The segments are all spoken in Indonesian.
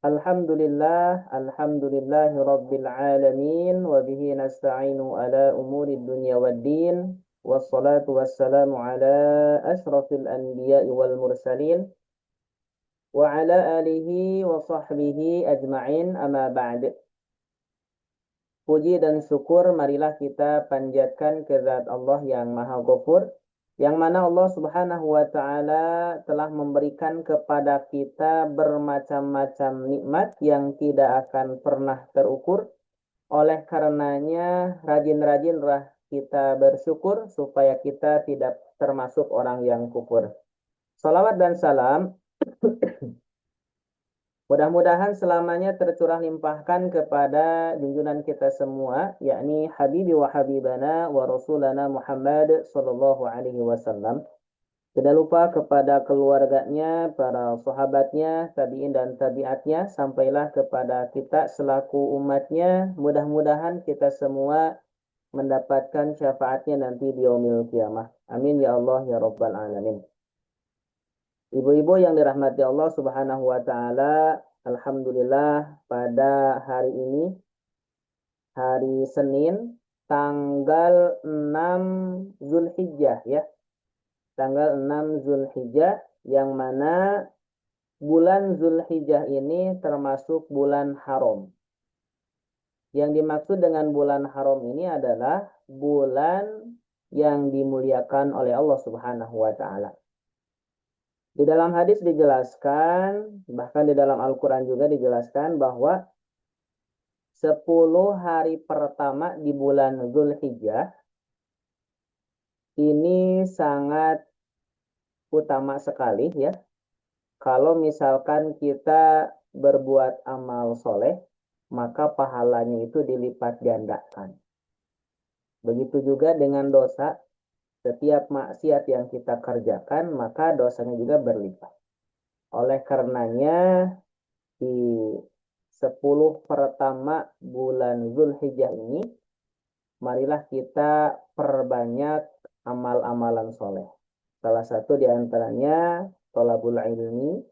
Alhamdulillahi Rabbil Alamin, wa bihi nasta'inu ala umuri dunya waddin, wassalatu wassalamu ala ashrafil anbiya'i wal mursalin, wa ala alihi wa sahbihi ajma'in amma ba'd. Puji dan syukur marilah kita panjatkan ke zat Allah yang Maha Ghafur, yang mana Allah Subhanahu wa Ta'ala telah memberikan kepada kita bermacam-macam nikmat yang tidak akan pernah terukur. Oleh karenanya, rajin-rajinlah kita bersyukur supaya kita tidak termasuk orang yang kufur. Salawat dan salam mudah-mudahan selamanya tercurah limpahkan kepada junjungan kita semua, yakni Habibi wa Habibana wa Rasulana Muhammad sallallahu alaihi wasallam. Tidak lupa kepada keluarganya, para sahabatnya, tabi'in dan tabi'atnya, sampailah kepada kita selaku umatnya. Mudah-mudahan kita semua mendapatkan syafaatnya nanti di yaumil qiyamah. Amin ya Allah ya Rabbal Alamin. Ibu-ibu yang dirahmati Allah Subhanahu wa Ta'ala, alhamdulillah pada hari ini, hari Senin, tanggal 6 Zulhijjah ya. Tanggal 6 Zulhijjah, yang mana bulan Zulhijjah ini termasuk bulan haram. Yang dimaksud dengan bulan haram ini adalah bulan yang dimuliakan oleh Allah Subhanahu wa Ta'ala. Di dalam hadis dijelaskan, bahkan di dalam Al-Quran juga dijelaskan bahwa 10 hari pertama di bulan Zulhijjah ini sangat utama sekali ya. Kalau misalkan kita berbuat amal soleh, maka pahalanya itu dilipat gandakan. Begitu juga dengan dosa, setiap maksiat yang kita kerjakan, maka dosanya juga berlipat. Oleh karenanya, di 10 pertama bulan Zulhijjah ini, marilah kita perbanyak amal-amalan soleh. Salah satu di antaranya, thalabul ilmi,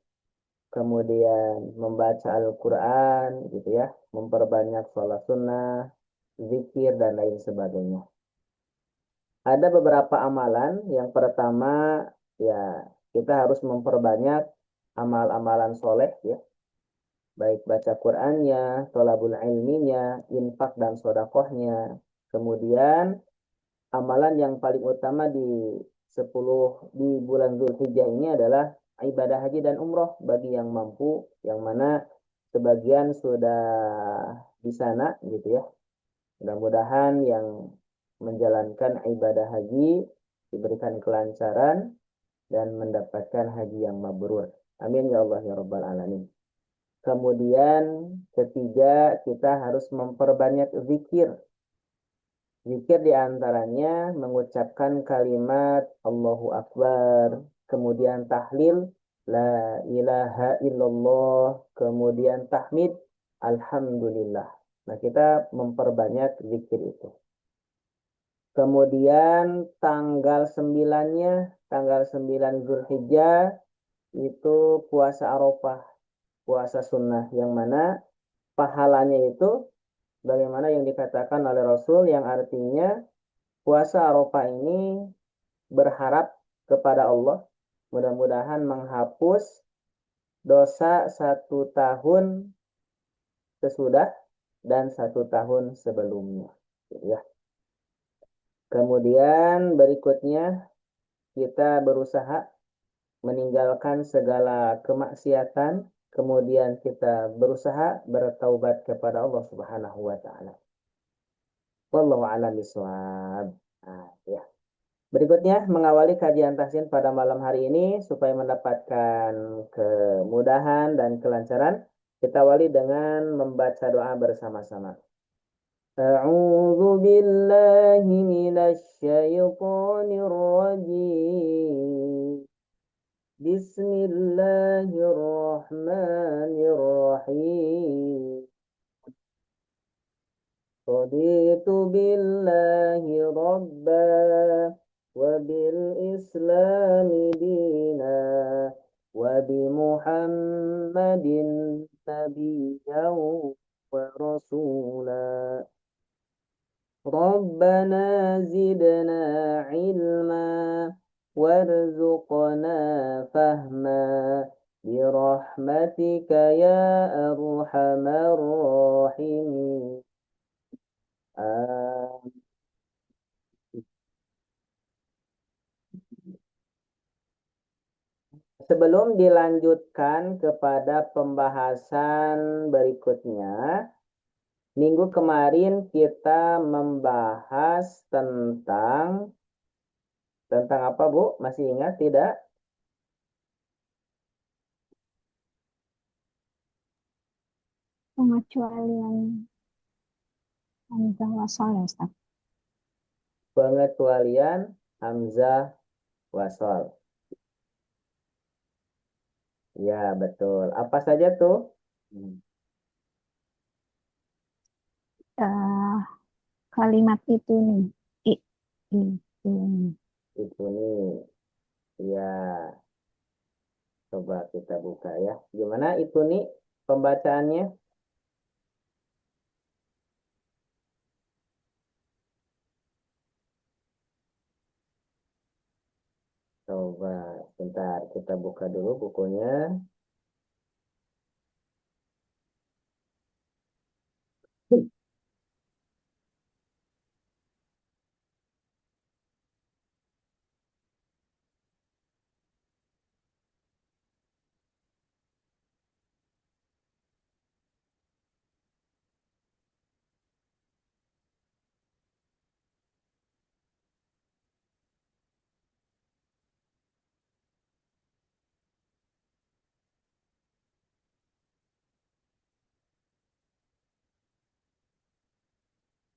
kemudian membaca Al-Quran, gitu ya, memperbanyak sholat sunnah, zikir, dan lain sebagainya. Ada beberapa amalan. Yang pertama, ya kita harus memperbanyak amal-amalan soleh ya, baik baca Qur'annya, thalabul ilminya, infak dan sodakohnya. Kemudian amalan yang paling utama di 10 di bulan Zulhijjah ini adalah ibadah haji dan umroh bagi yang mampu, yang mana sebagian sudah di sana gitu ya. Mudah-mudahan yang menjalankan ibadah haji diberikan kelancaran dan mendapatkan haji yang mabrur. Amin ya Allah ya Rabbal Alamin. Kemudian ketiga, kita harus memperbanyak zikir. Zikir diantaranya mengucapkan kalimat Allahu Akbar, kemudian tahlil La ilaha illallah, kemudian tahmid Alhamdulillah. Nah, kita memperbanyak zikir itu. Kemudian tanggal 9-nya, tanggal 9 Zulhijjah, itu puasa Arafah, puasa sunnah, yang mana pahalanya itu bagaimana yang dikatakan oleh Rasul, yang artinya puasa Arafah ini berharap kepada Allah mudah-mudahan menghapus dosa 1 tahun sesudah dan 1 tahun sebelumnya. Ya. Kemudian berikutnya kita berusaha meninggalkan segala kemaksiatan, kemudian kita berusaha bertaubat kepada Allah Subhanahu wa Ta'ala. Wallahu a'lam bishawab. Nah, ya. Berikutnya, mengawali kajian tahsin pada malam hari ini supaya mendapatkan kemudahan dan kelancaran, kita awali dengan membaca doa bersama-sama. A'udzu billahi minasy syaithanir rajim. Bismillahirrahmanirrahim. Raditu billahi rabba wa bil islami dina وبمحمد نبيا ورسولا ربنا زدنا علما وارزقنا فهما برحمتك يا أرحم الراحمين آمين. Sebelum dilanjutkan kepada pembahasan berikutnya, minggu kemarin kita membahas tentang apa, Bu? Masih ingat tidak? Pengecualian hamzah wasal ya Ustaz. Pengecualian hamzah wasal. Ya, betul. Apa saja tuh? Hmm, Eh, kalimat itu nih, itu nih. Itu nih. Ya, coba kita buka ya. Gimana itu nih pembacaannya? Coba sebentar kita buka dulu bukunya.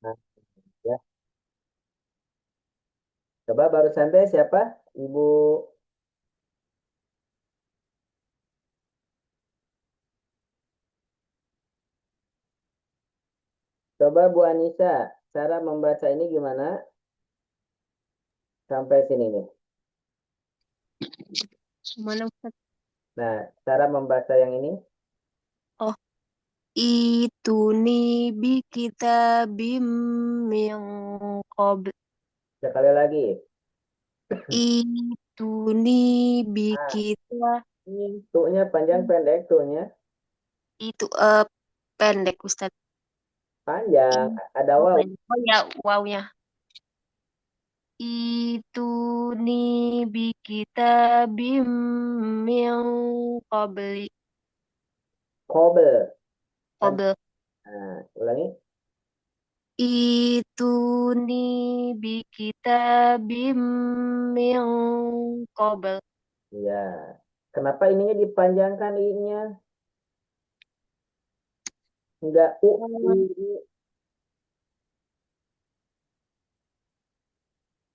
Nah, ya. Coba baru santai siapa? Ibu. Coba Bu Anissa, cara membaca ini gimana? Sampai sini nih. Mana Ustaz? Nah, cara membaca yang ini Oh, itu nih bi kita bim yang qabl. sekali lagi. Itu nih bi Ah, kita tuh-nya panjang pendek tuh-nya. itu pendek Ustaz. Panjang, ada Oh, waw. pendek. Oh ya, wawnya. Itu nih bi kita bim yang qabli. Kobel. Pan Qabl. nah, ulangi. Itu nih bi kita bim yang qabl. Iya. Kenapa ininya dipanjangkan i-nya? Enggak u.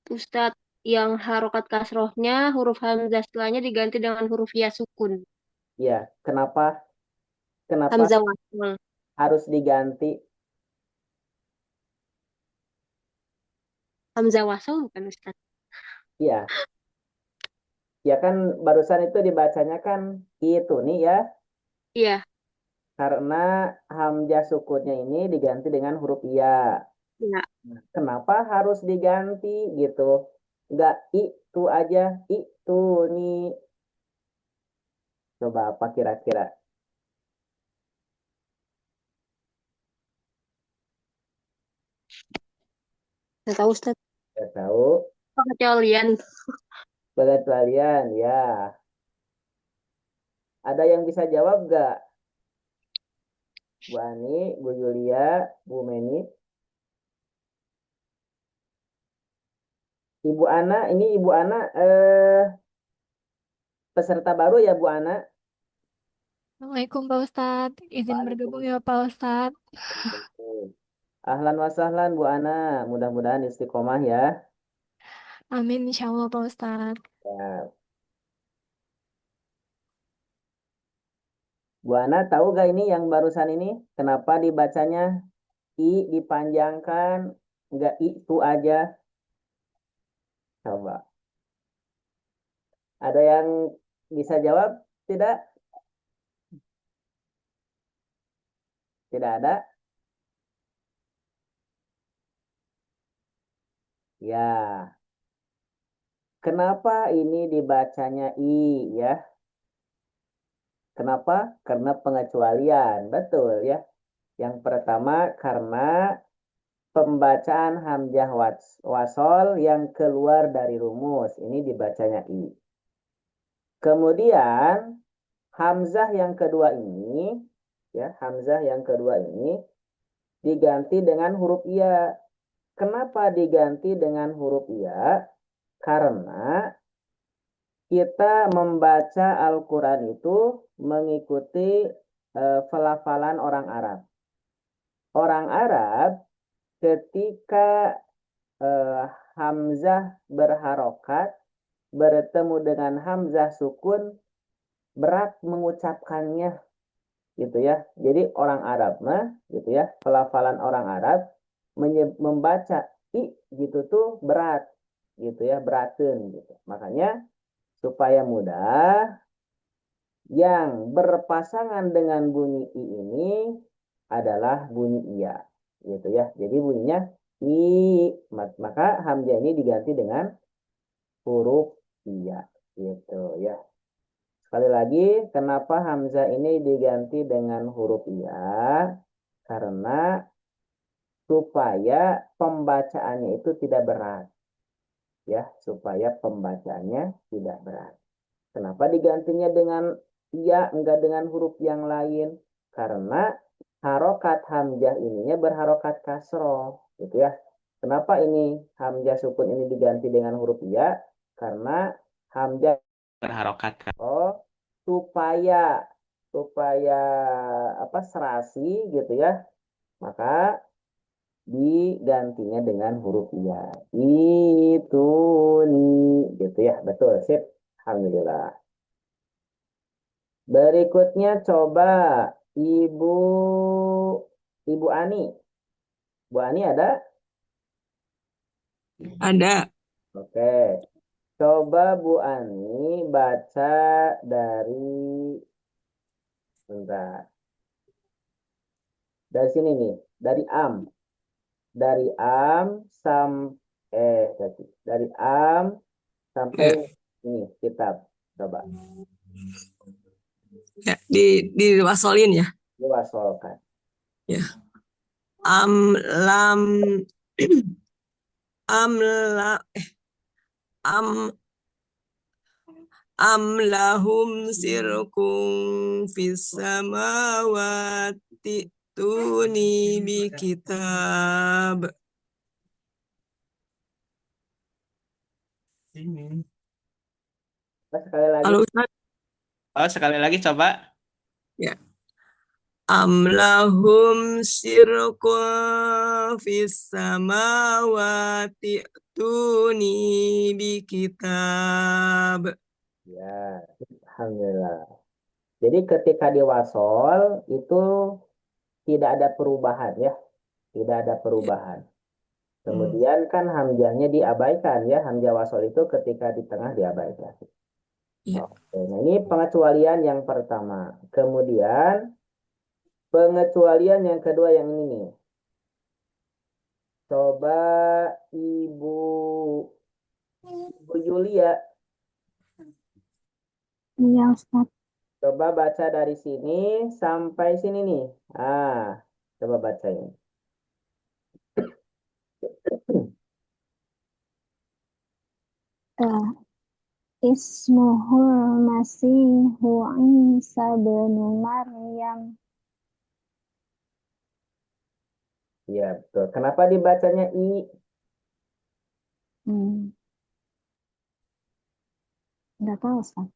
Ustadz, yang harokat kasrohnya huruf hamzah setelahnya diganti dengan huruf ya sukun. Ya, kenapa? Kenapa Hamzah wasal. harus diganti? Hamzah wasal bukan Ustadz? Ya, ya kan barusan itu dibacanya kan itu nih ya, Iya, karena hamzah sukunnya ini diganti dengan huruf ya. iya. Nah, kenapa harus diganti gitu? Enggak itu aja, itu nih. Coba apa kira-kira? Nggak tahu Ustadz. Saya tahu. Pengecualian. Pengecualian, ya. Ada yang bisa jawab nggak? Bu Ani, Bu Yulia, Bu Meni. Ibu Ana, ini Ibu Ana peserta baru ya Bu Ana? Assalamualaikum Pak Ustadz, izin bergabung ya Pak Ustadz. Waalaikumsalam. Ahlan wa sahlan Bu Ana, mudah-mudahan istiqomah ya. Amin insya Allah Pak Ustadz. Ya. Bu Ana tahu gak ini yang barusan ini? Kenapa dibacanya I dipanjangkan, nggak itu aja? Coba. Ada yang bisa jawab? Tidak? Tidak ada? Ya. Kenapa ini dibacanya I ya? Kenapa? Karena pengecualian. Betul ya. Yang pertama karena pembacaan hamzah wasol yang keluar dari rumus. Ini dibacanya I. Kemudian hamzah yang kedua ini, ya, hamzah yang kedua ini diganti dengan huruf iya. Kenapa diganti dengan huruf iya? Karena kita membaca Al-Quran itu mengikuti pelafalan orang Arab. Orang Arab ketika eh, hamzah berharokat bertemu dengan hamzah sukun berat mengucapkannya gitu ya. Jadi orang Arab mah gitu ya, pelafalan orang Arab membaca i gitu tuh berat gitu ya, beraten gitu. Makanya supaya mudah yang berpasangan dengan bunyi i ini adalah bunyi iya gitu ya. Jadi bunyinya i, maka hamzah ini diganti dengan huruf iya gitu ya. Sekali lagi, kenapa hamzah ini diganti dengan huruf iya? Karena supaya pembacaannya itu tidak berat. Ya, supaya pembacaannya tidak berat. Kenapa digantinya dengan iya, enggak dengan huruf yang lain? Karena harokat hamzah ininya berharokat kasroh. Gitu ya. Kenapa ini hamzah sukun ini diganti dengan huruf iya? Karena hamzah berharokat. Oh, supaya supaya apa serasi gitu ya, maka digantinya dengan huruf iya. Itu nih gitu ya, betul sip. Alhamdulillah. Berikutnya coba Ibu Ibu Ani. Bu Ani ada? Ada. Oke. Coba Bu Ani baca dari bentar. Dari sini nih, dari am. Dari am dari am sampai Ya, ini kitab. Coba ya diwasolin ya. diwasolkan. Ya. Am lam am la am am lahum sirkum fis samawati tuni bi kitab. Sekali lagi. Halo Ustaz. Oh, sekali lagi coba. Ya. Am lahum sirkum fis samawati tuni bi kitab. Ya, alhamdulillah. Jadi ketika diwasol itu tidak ada perubahan ya, tidak ada Ya. perubahan. Kemudian kan hamzahnya diabaikan ya, hamzah wasol itu ketika di tengah diabaikan. Ya. Oke, nah ini pengecualian yang pertama. Kemudian pengecualian yang kedua yang ini nih. Coba Ibu Ibu Julia, Iya, Ustaz. coba baca dari sini sampai sini nih. Ah, coba bacain. Eh, Ismuhul Masihu Isa bin Maryam. Ya, betul. Kenapa dibacanya I? Hmm, nggak tahu, Ustaz.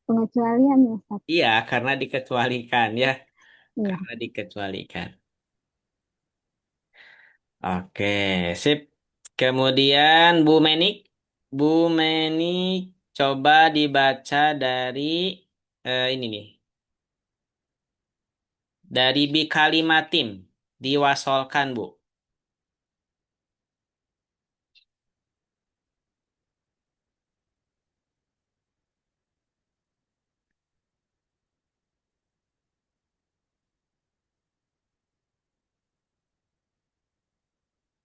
Pengecualian ya, Ustaz. Iya, karena dikecualikan ya. Iya. Karena dikecualikan. Oke, sip. Kemudian Bu Menik coba dibaca dari ini nih, dari bi kalimatim diwasolkan Bu.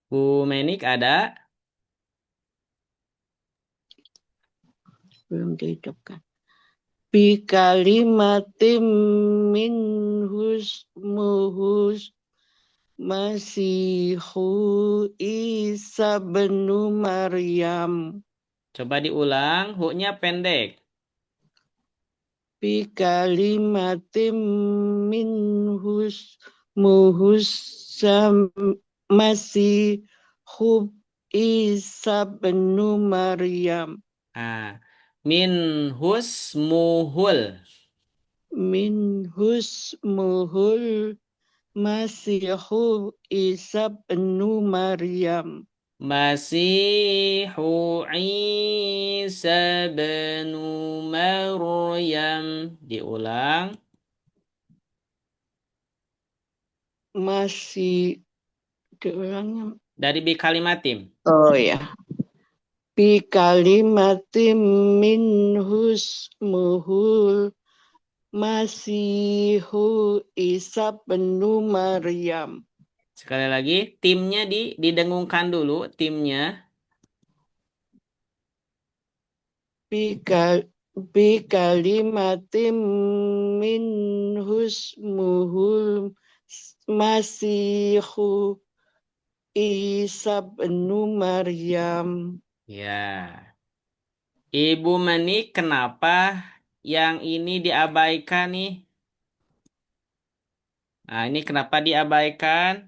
Bu Menik ada? Belum dihidupkan. Bi kalimatim minhus muhus Masihu Isa bin Maryam. Coba diulang, hu-nya pendek. Bi kalimatim minhus muhus Masihu Isa bin Maryam. Ah, min husmuhul. Minhus muhul Masihu Isa bin Maryam. Masihu Isa bin Maryam. Diulang. Masih diulangnya. Dari bi kalimatim. Oh ya. Bi kalimatim minhus muhul Masihu Isa bin Maryam. Sekali lagi, timnya didengungkan dulu, timnya. Bi kalimatim minhus muhul Masihu Isa bin Maryam. Ya. Ibu Menik, kenapa yang ini diabaikan nih? Nah, ini kenapa diabaikan?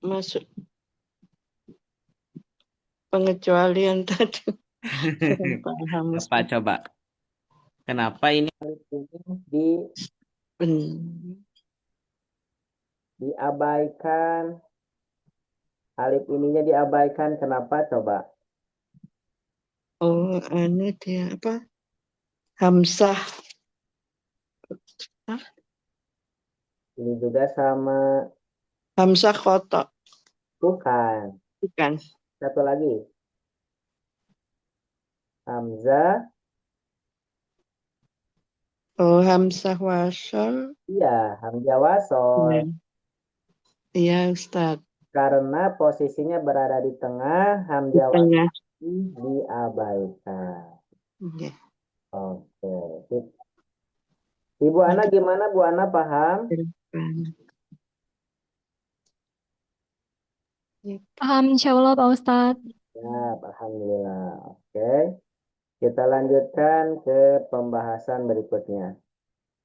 Masuk pengecualian tadi. Kurang paham. Apa coba? Kenapa ini diabaikan? Alif ininya diabaikan. Kenapa coba? Oh, ini dia apa? Hamzah. Ini juga sama. Hamzah kotak. Bukan. Bukan. Satu lagi. Hamzah. Oh, Hamzah wasol. Iya, Hamzah wasol. Iya, Ustaz. Karena posisinya berada di tengah, Di Hamzah wasol tengah. diabaikan. Iya. Oke. Ibu Ana gimana? Bu Ana paham? Paham, insya Allah Pak Ustadz. Ya, alhamdulillah. Oke. Kita lanjutkan ke pembahasan berikutnya.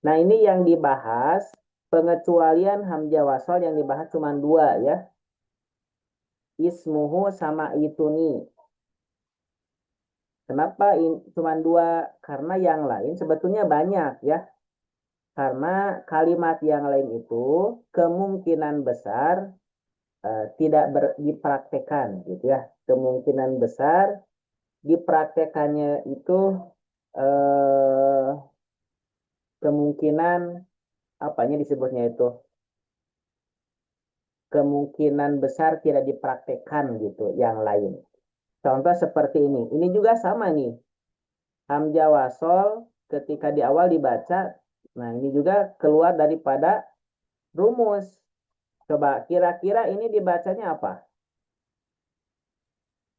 Nah, ini yang dibahas, pengecualian hamzah wasol yang dibahas cuma dua ya. Ismuhu sama ituni. Kenapa cuma dua? Karena yang lain sebetulnya banyak ya. Karena kalimat yang lain itu kemungkinan besar tidak dipraktekkan gitu ya. Kemungkinan besar dipraktekannya itu kemungkinan apanya disebutnya itu kemungkinan besar tidak dipraktekkan gitu yang lain. Contoh seperti ini. Ini juga sama nih. Hamzah wasol ketika di awal dibaca, nah ini juga keluar daripada rumus. Coba kira-kira ini dibacanya apa?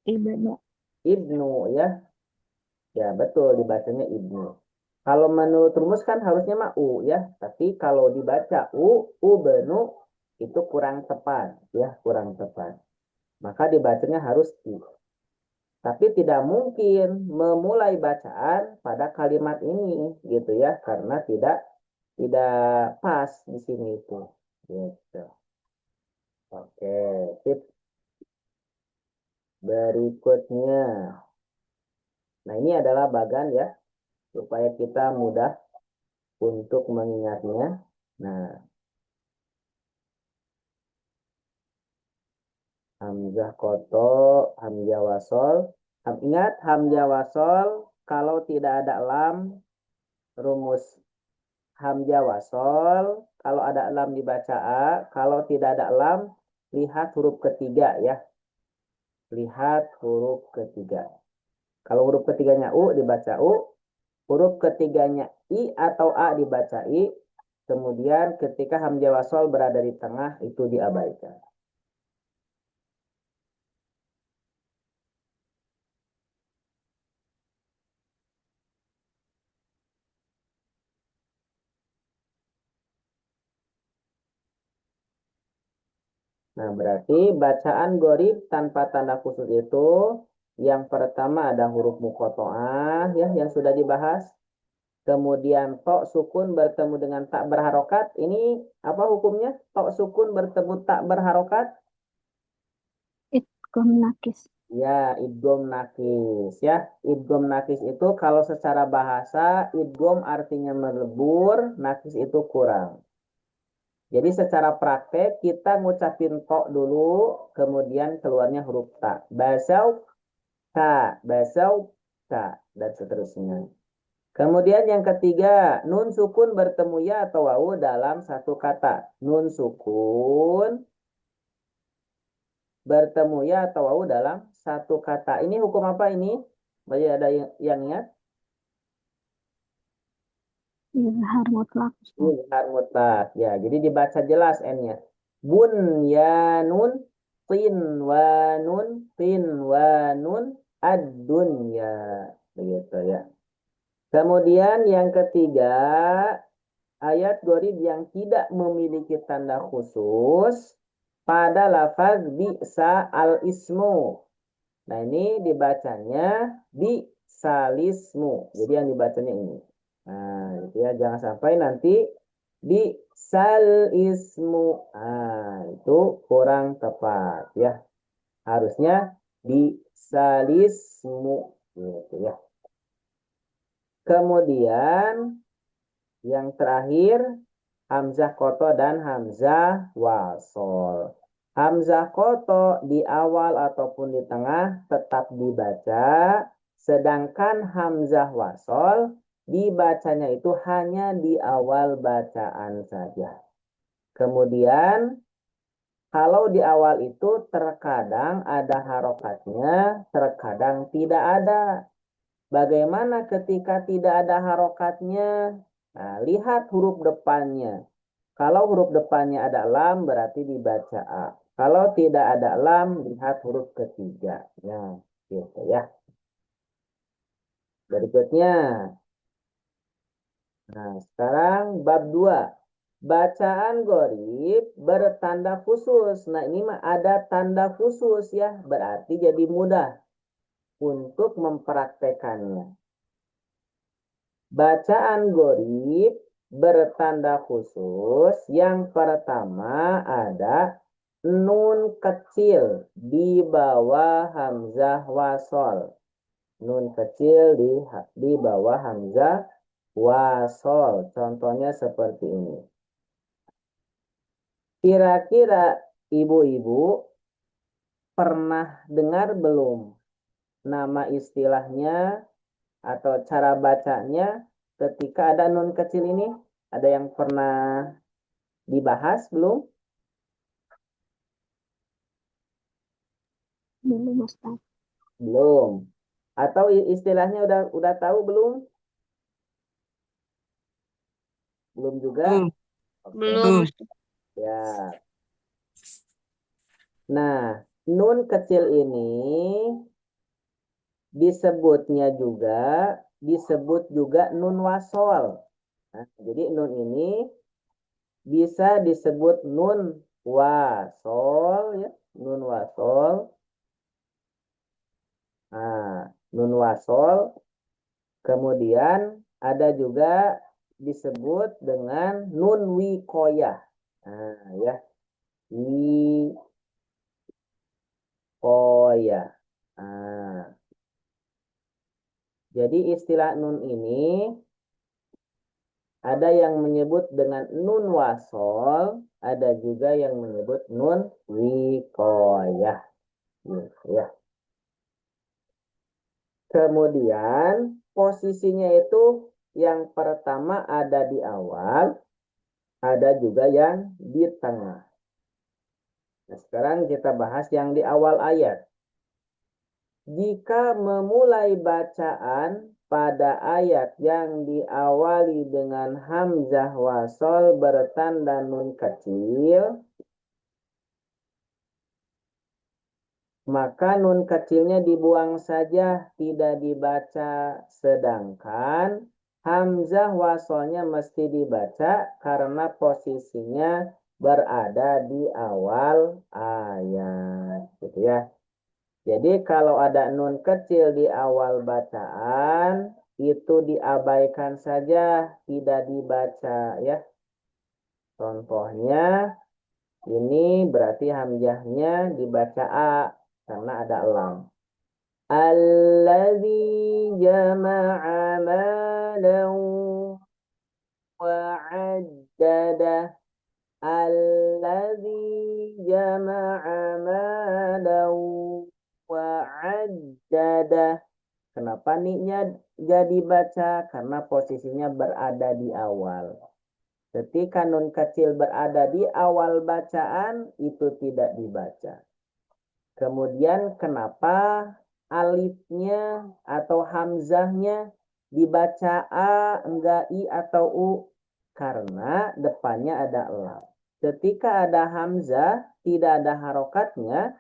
Ibnu. Ibnu ya. Ya betul dibacanya ibnu. Kalau menurut rumus kan harusnya mah u ya. Tapi kalau dibaca u benu itu kurang tepat ya, kurang tepat. Maka dibacanya harus i. Tapi tidak mungkin memulai bacaan pada kalimat ini gitu ya, karena tidak pas di sini itu. Gitu. Oke, tip berikutnya. Nah, ini adalah bagan ya, supaya kita mudah untuk mengingatnya. Nah, hamzah koto, hamzah wasol. Ingat hamzah wasol kalau tidak ada lam, rumus hamzah wasol kalau ada lam dibaca a, kalau tidak ada lam lihat huruf ketiga ya. Lihat huruf ketiga. Kalau huruf ketiganya u dibaca u, huruf ketiganya i atau a dibaca i, Kemudian ketika hamzah wasol berada di tengah itu diabaikan. Nah, berarti bacaan gharib tanpa tanda khusus itu yang pertama ada huruf muqatta'ah ya yang sudah dibahas. Kemudian tok sukun bertemu dengan tak berharokat. Ini apa hukumnya? Tok sukun bertemu tak berharokat? Idgham nakis. Ya, idgham nakis ya. Idgham nakis itu kalau secara bahasa idgham artinya melebur, nakis itu kurang. Jadi secara praktek kita ngucapin tok dulu, kemudian keluarnya huruf ta. Basau ka, dan seterusnya. Kemudian yang ketiga, nun sukun bertemu ya atau wawu dalam satu kata. Nun sukun bertemu ya atau wawu dalam satu kata. Ini hukum apa ini? Bagi ada yang ingat? Izhar mutlak. Izhar mutlak. Ya, jadi dibaca jelas N-nya. Bunyanun tinwanun ad-dunya. Begitu ya. Kemudian yang ketiga, ayat gharib yang tidak memiliki tanda khusus pada lafaz bi'sa al-ismu. Nah, ini dibacanya bi'salismu. Jadi yang dibacanya ini. Nah, gitu ya. Jangan sampai nanti bi'sal ismu. Nah, itu kurang tepat ya. Harusnya bi'salismu. Gitu ya. Kemudian yang terakhir hamzah koto dan hamzah wasol. Hamzah koto di awal ataupun di tengah tetap dibaca, sedangkan hamzah wasol dibacanya itu hanya di awal bacaan saja. Kemudian kalau di awal itu terkadang ada harokatnya, terkadang tidak ada. Bagaimana ketika tidak ada harokatnya? Nah, lihat huruf depannya. Kalau huruf depannya ada lam, berarti dibaca A. Kalau tidak ada lam, lihat huruf ketiga. Nah, gitu ya. Berikutnya. Nah, sekarang bab 2. Bacaan gharib bertanda khusus. Nah, ini mah ada tanda khusus ya. Berarti jadi mudah untuk mempraktekannya. Bacaan gharib bertanda khusus. Yang pertama ada nun kecil di bawah hamzah wasol. Nun kecil di bawah hamzah wasol. Contohnya seperti ini. Kira-kira ibu-ibu pernah dengar belum nama istilahnya atau cara bacanya ketika ada nun kecil ini? Ada yang pernah dibahas belum? Belum Ustaz. Belum. Atau istilahnya udah tahu belum? Belum juga? Oke. Belum. Ya. Nah, nun kecil ini disebut juga nun wasol. Nah, jadi nun ini bisa disebut nun wasol ya, nun wasol. Nah, nun wasol. Kemudian ada juga disebut dengan nun wikoyah. Nah, ya. Wikoyah. Nah, jadi istilah nun ini ada yang menyebut dengan nun wasol, ada juga yang menyebut nun wikoyah. Ya. Kemudian posisinya itu yang pertama ada di awal, ada juga yang di tengah. Nah, sekarang kita bahas yang di awal ayat. Jika memulai bacaan pada ayat yang diawali dengan hamzah wasol bertanda nun kecil, maka nun kecilnya dibuang saja, tidak dibaca. Sedangkan hamzah wasolnya mesti dibaca karena posisinya berada di awal ayat, gitu ya. Jadi kalau ada nun kecil di awal bacaan, itu diabaikan saja, tidak dibaca ya. Contohnya, ini berarti hamzahnya dibaca A, karena ada lam. Alladzi jama'a malan wa'addadah. Alladzi jama'a malan wa'addadah. Kenapa nih-nya jadi baca? Karena posisinya berada di awal. Ketika nun kecil berada di awal bacaan, itu tidak dibaca. Kemudian kenapa alifnya atau hamzahnya dibaca A, enggak I atau U? Karena depannya ada lam. Ketika ada hamzah, tidak ada harokatnya.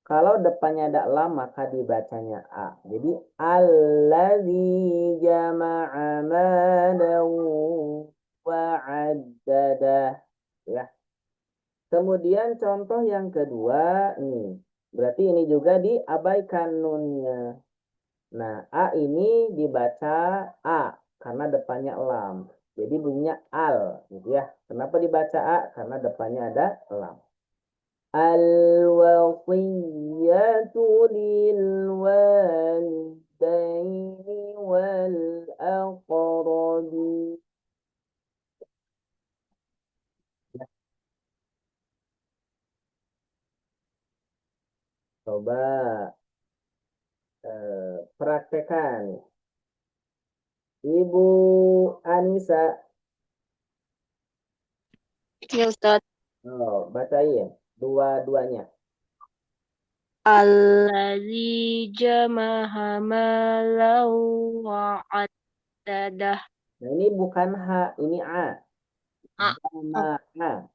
Kalau depannya ada lam, maka dibacanya A. Jadi, alladzi jama'a malan wa'addadah. Ya. Kemudian contoh yang kedua, nih. Berarti ini juga diabaikan nunnya. Nah, A ini dibaca A, karena depannya lam. Jadi bunyinya al, gitu ya. Kenapa dibaca A? Karena depannya ada lam. Al-wasiyatu lil-walidaini wal-aqrabi. Coba praktekan. Ibu Anissa, Ya Ustadz. bacain dua-duanya. Alladzi jama'a malan wa'addadah. Nah, ini bukan H, ini A. A. Jama'a.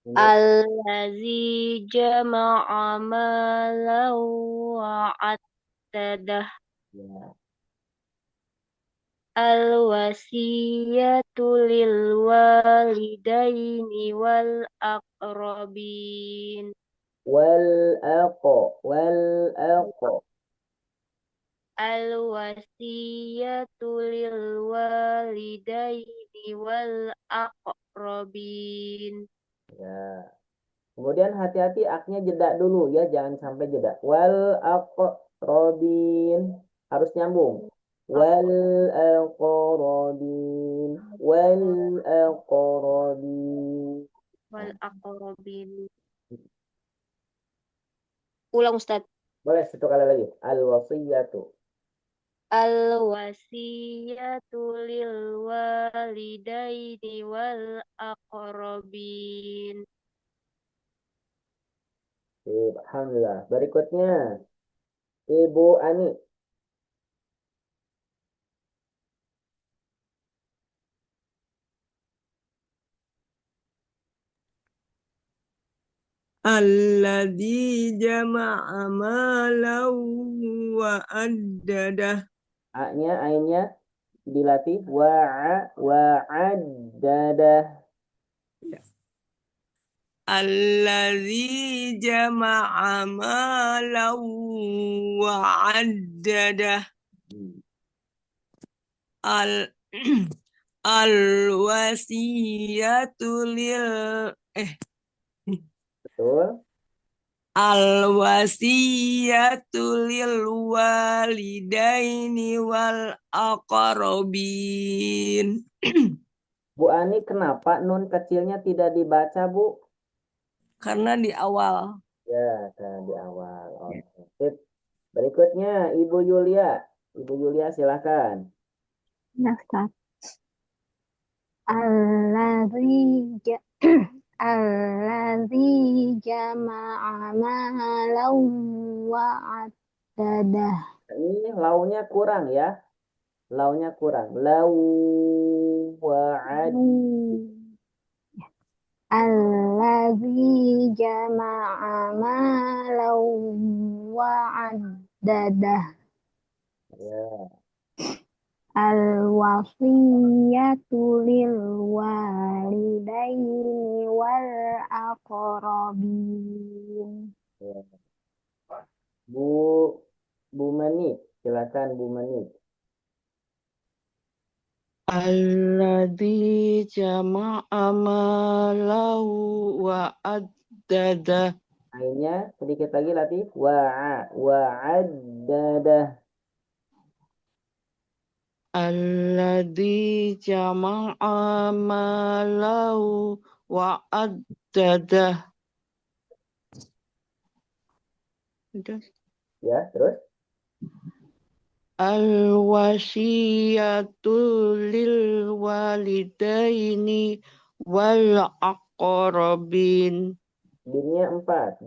Ini Alladzi jama'a malan wa'addadah. ya. Al-wasiyatu lil walidaini wal aqrabin. Wal-aqo. Al-wasiyatu lil walidaini wal aqrabin. Ya. Kemudian hati-hati aknya jeda dulu ya, jangan sampai jeda. Wal aqrabin harus nyambung. Wal aqrabin. Wal aqrabin. Wal aqrabin. Ulang Ustaz. Boleh satu kali lagi. Al wasiyatu. Al-wasiyatu lil walidaini wal aqrabin. Alhamdulillah. Berikutnya Ibu Ani. Alladzi jama'a malan wa'addadah. A-nya, ainnya dilatih. Wa'addadah. Alladzi jama'a malan wa'addadah. Al-wasiyatu Betul. Al-wasiyatu lil walidaini wal aqrabin. Bu Ani, kenapa nun kecilnya tidak dibaca, Bu? Karena di awal. Ya, di awal. Oke. Sip. Berikutnya, Ibu Yulia. Ibu Yulia, silakan. Ya, Ustaz. Alladzi ja- Alladzi jama'a malan wa'addadah. Ini launya kurang ya. Launya kurang. Lau wa'ad. Allazi jama'a malau wa'addadah. Ya. Al-wasiyatu lil walidaini wal aqrabin. Ya. Bu Bu Mani, silakan Bu Mani. Alladzi jama'a malahu wa addadah. Akhirnya sedikit lagi latih. Wa'addadah. Alladzi jama'a malahu wa addadah. Udah. Ya, terus. Al-wasiyatu lil walidaini wal aqrabin. Binnya 4.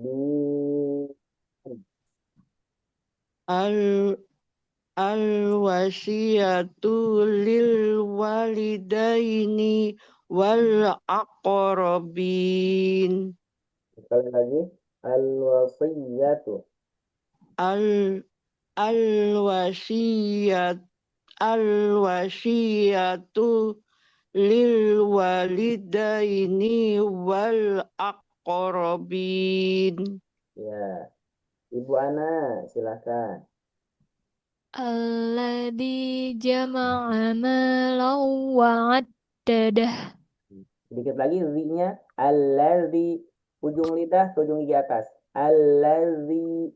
Al Al-wasiyatu lil walidaini wal aqrabin. Sekali lagi. Al-wasiyatu. Al al-wasiyat al-wasiyatu lil walidaini wal aqrabin. Ya. Ibu Ana, silakan. Alladzi jama'a malau wa'addadah. Sedikit lagi zi-nya. Allazi. Ujung lidah ke ujung gigi atas. Allazi.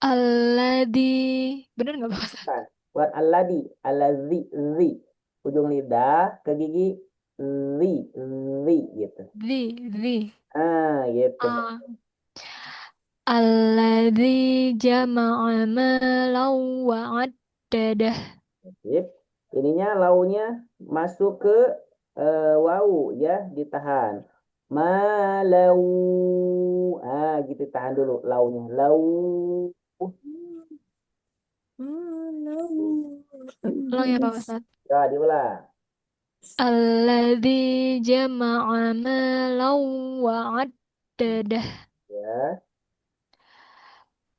Alladzi. Bener nggak Pak Ustadz? Bukan. Bukan alladi. Allazi. Zi. Ujung lidah ke gigi zi. Zi gitu. Zi. Ah, gitu. Ah. Alladzi jama'a malau wa'addadah. Sip. Ininya launya masuk ke wau ya, ditahan. Malau. Ah, gitu tahan dulu launya. Lau. Ulang ya Pak Ustadz. Ya, diulang. Alladzi jama'a malau wa'addadah. Ya.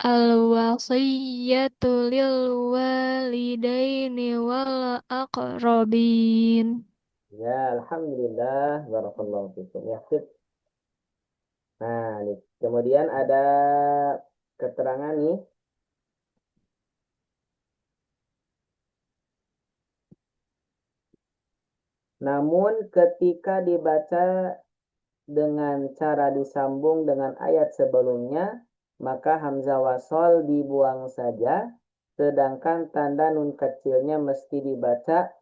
Al-wasiyatu lil walidaini wal aqrabin. Ya, alhamdulillah. Barakallahu fikum. Ya, sip. Nah, nih. Kemudian ada keterangan nih. Namun ketika dibaca dengan cara disambung dengan ayat sebelumnya, maka hamzah wasol dibuang saja, sedangkan tanda nun kecilnya mesti dibaca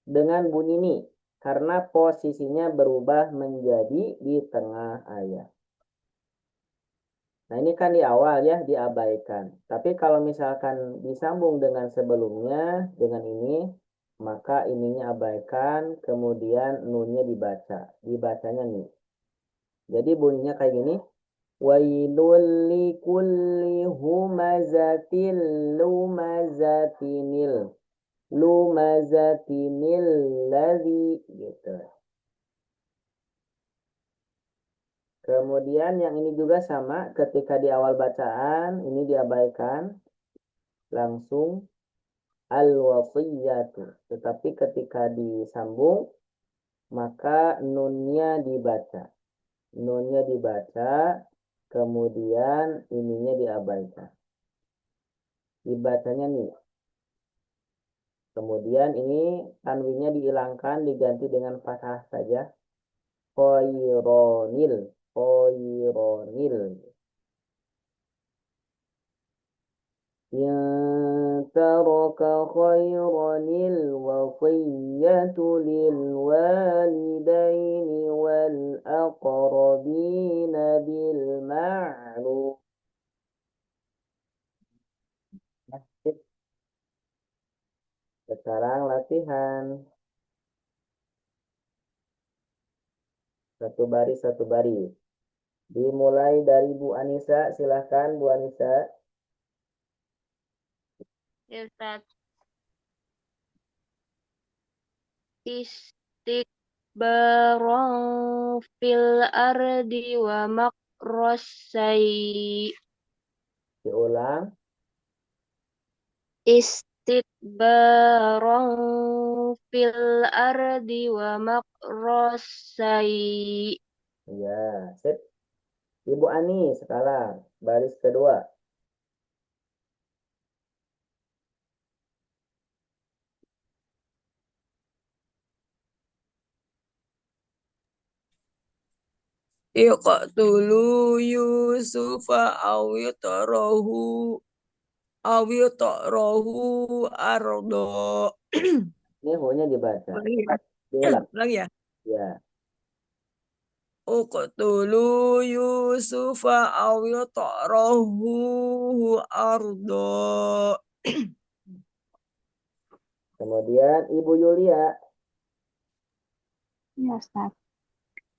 dengan bunyi ini, karena posisinya berubah menjadi di tengah ayat. Nah, ini kan di awal ya, diabaikan. Tapi kalau misalkan disambung dengan sebelumnya, dengan ini, maka ininya abaikan, kemudian nunnya dibaca. Dibacanya nih. Jadi bunyinya kayak gini. Wailul likulli humazatil lumazatinil. Lumazatinil ladzi gitu. Kemudian yang ini juga sama, ketika di awal bacaan ini diabaikan langsung al-wasiyatu. Tetapi ketika disambung maka nunnya dibaca. Nunnya dibaca, kemudian ininya diabaikan. Dibacanya nih. Kemudian ini tanwinnya dihilangkan, diganti dengan fathah saja. Khaironil. Khaironil. إن ترك خيرا الوصية للوالدين والأقربين بالمعروف. Sekarang latihan. Satu baris, satu baris. Dimulai dari Bu Anissa, silahkan Bu Anissa. Ya, Ustaz. Istikbaron fil ardi wa makrosai. Diulang. Istikbaron fil ardi wa makrosai. Ya, sip. Ibu Ani sekarang baris kedua. Iqtulu Yusufa awitrahu ardo. Ini hu-nya dibaca. Lagi ya? Diulang. Lagi ya? Ya. Uqtulu Yusufa awitrahu ardo. Kemudian Ibu Yulia. Ya, Ustaz.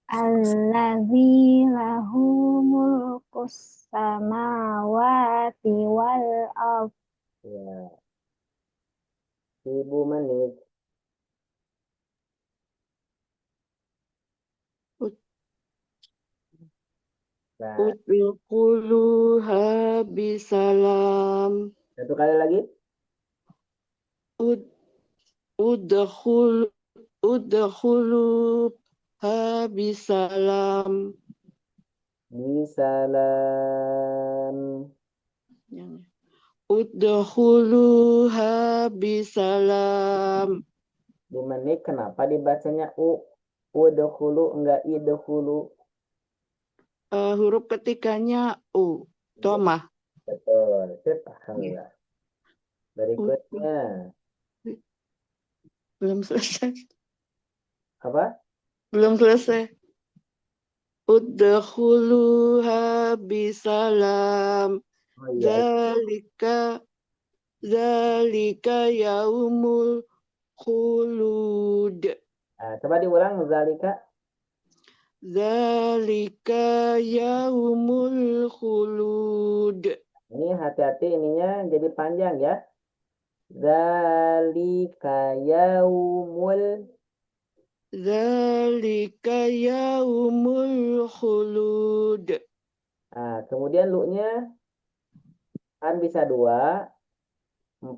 Allazi lahu mulkus samawati wal ardh. Ya. Ibu Menit. Nah, Udkhuluha bisalam. satu kali lagi. Udkhuluha bisalam. Bisalam. Udkhuluha bisalam. Bu Menit, kenapa dibacanya u? Udkhulu enggak idkhulu? Huruf ketiganya U. Tomah. Betul. Sip, alhamdulillah. Berikutnya Belum selesai. apa? Belum selesai. Udkhuluha bisalam. Oh iya. Zalika yaumul khulud. Nah, coba diulang zalika. Zalika yaumul khulud. Ini hati-hati ininya jadi panjang ya. Zalika yaumul. Zalika yaumul khulud. Nah, kemudian lu-nya kan bisa 2,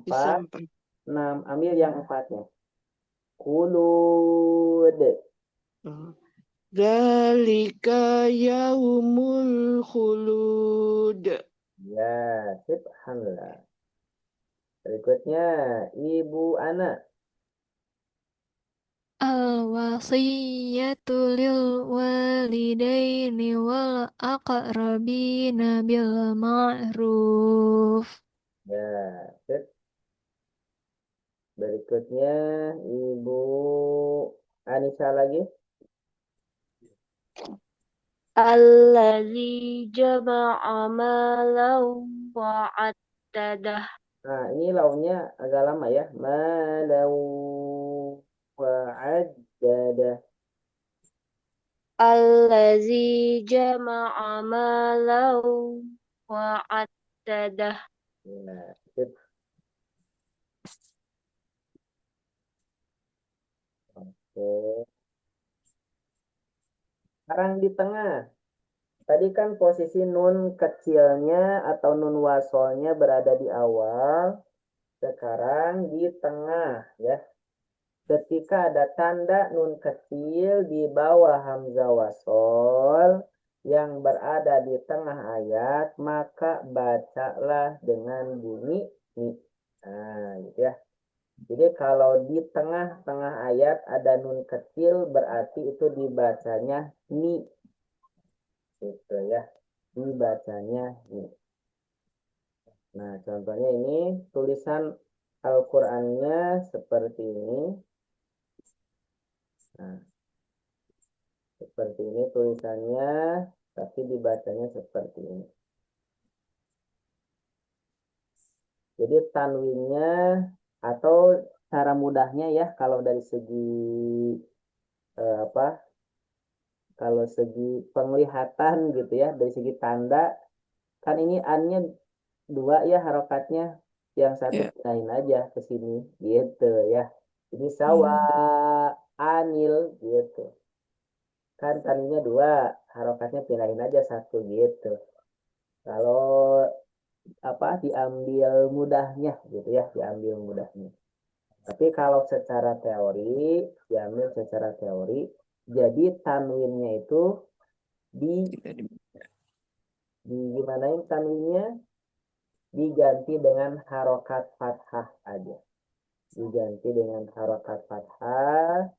Bisa 4, 4. 6. Ambil yang 4-nya. Khulud. Zalika yaumul khulud. Ya, sip, alhamdulillah. Berikutnya Ibu Ana. Al-wasiyatu lil walidaini wal aqrabina bil ma'ruf. Ya, sip. Berikutnya Ibu Anissa lagi. Allazi jama'a malan wa addadah. Nah, ini launya agak lama ya. Malau wa'addada. Allazi jama'a malan wa addadah. Nah, sip. Oke. Sekarang di tengah. Tadi kan posisi nun kecilnya atau nun wasolnya berada di awal. Sekarang di tengah ya. Ketika ada tanda nun kecil di bawah hamzah wasol yang berada di tengah ayat, maka bacalah dengan bunyi ni. Nah, gitu ya. Jadi kalau di tengah-tengah ayat ada nun kecil berarti itu dibacanya ni. Gitu ya. Dibacanya ni. Nah, contohnya ini tulisan Al-Qur'annya seperti ini. Nah, seperti ini tulisannya, tapi dibacanya seperti ini. Jadi tanwinnya atau cara mudahnya ya kalau dari segi apa Kalau segi penglihatan gitu ya, dari segi tanda, kan ini an-nya dua ya harokatnya, yang satu Ya. pindahin aja ke sini gitu ya. Ini sawa anil gitu. Kan tanwinya dua, harokatnya pindahin aja satu gitu. Kalau apa diambil mudahnya gitu ya, diambil mudahnya. Tapi kalau secara teori, diambil secara teori, jadi tanwinnya itu di Tidak di- gimanain tanwinnya diganti dengan harokat fathah aja. Diganti dengan harokat fathah,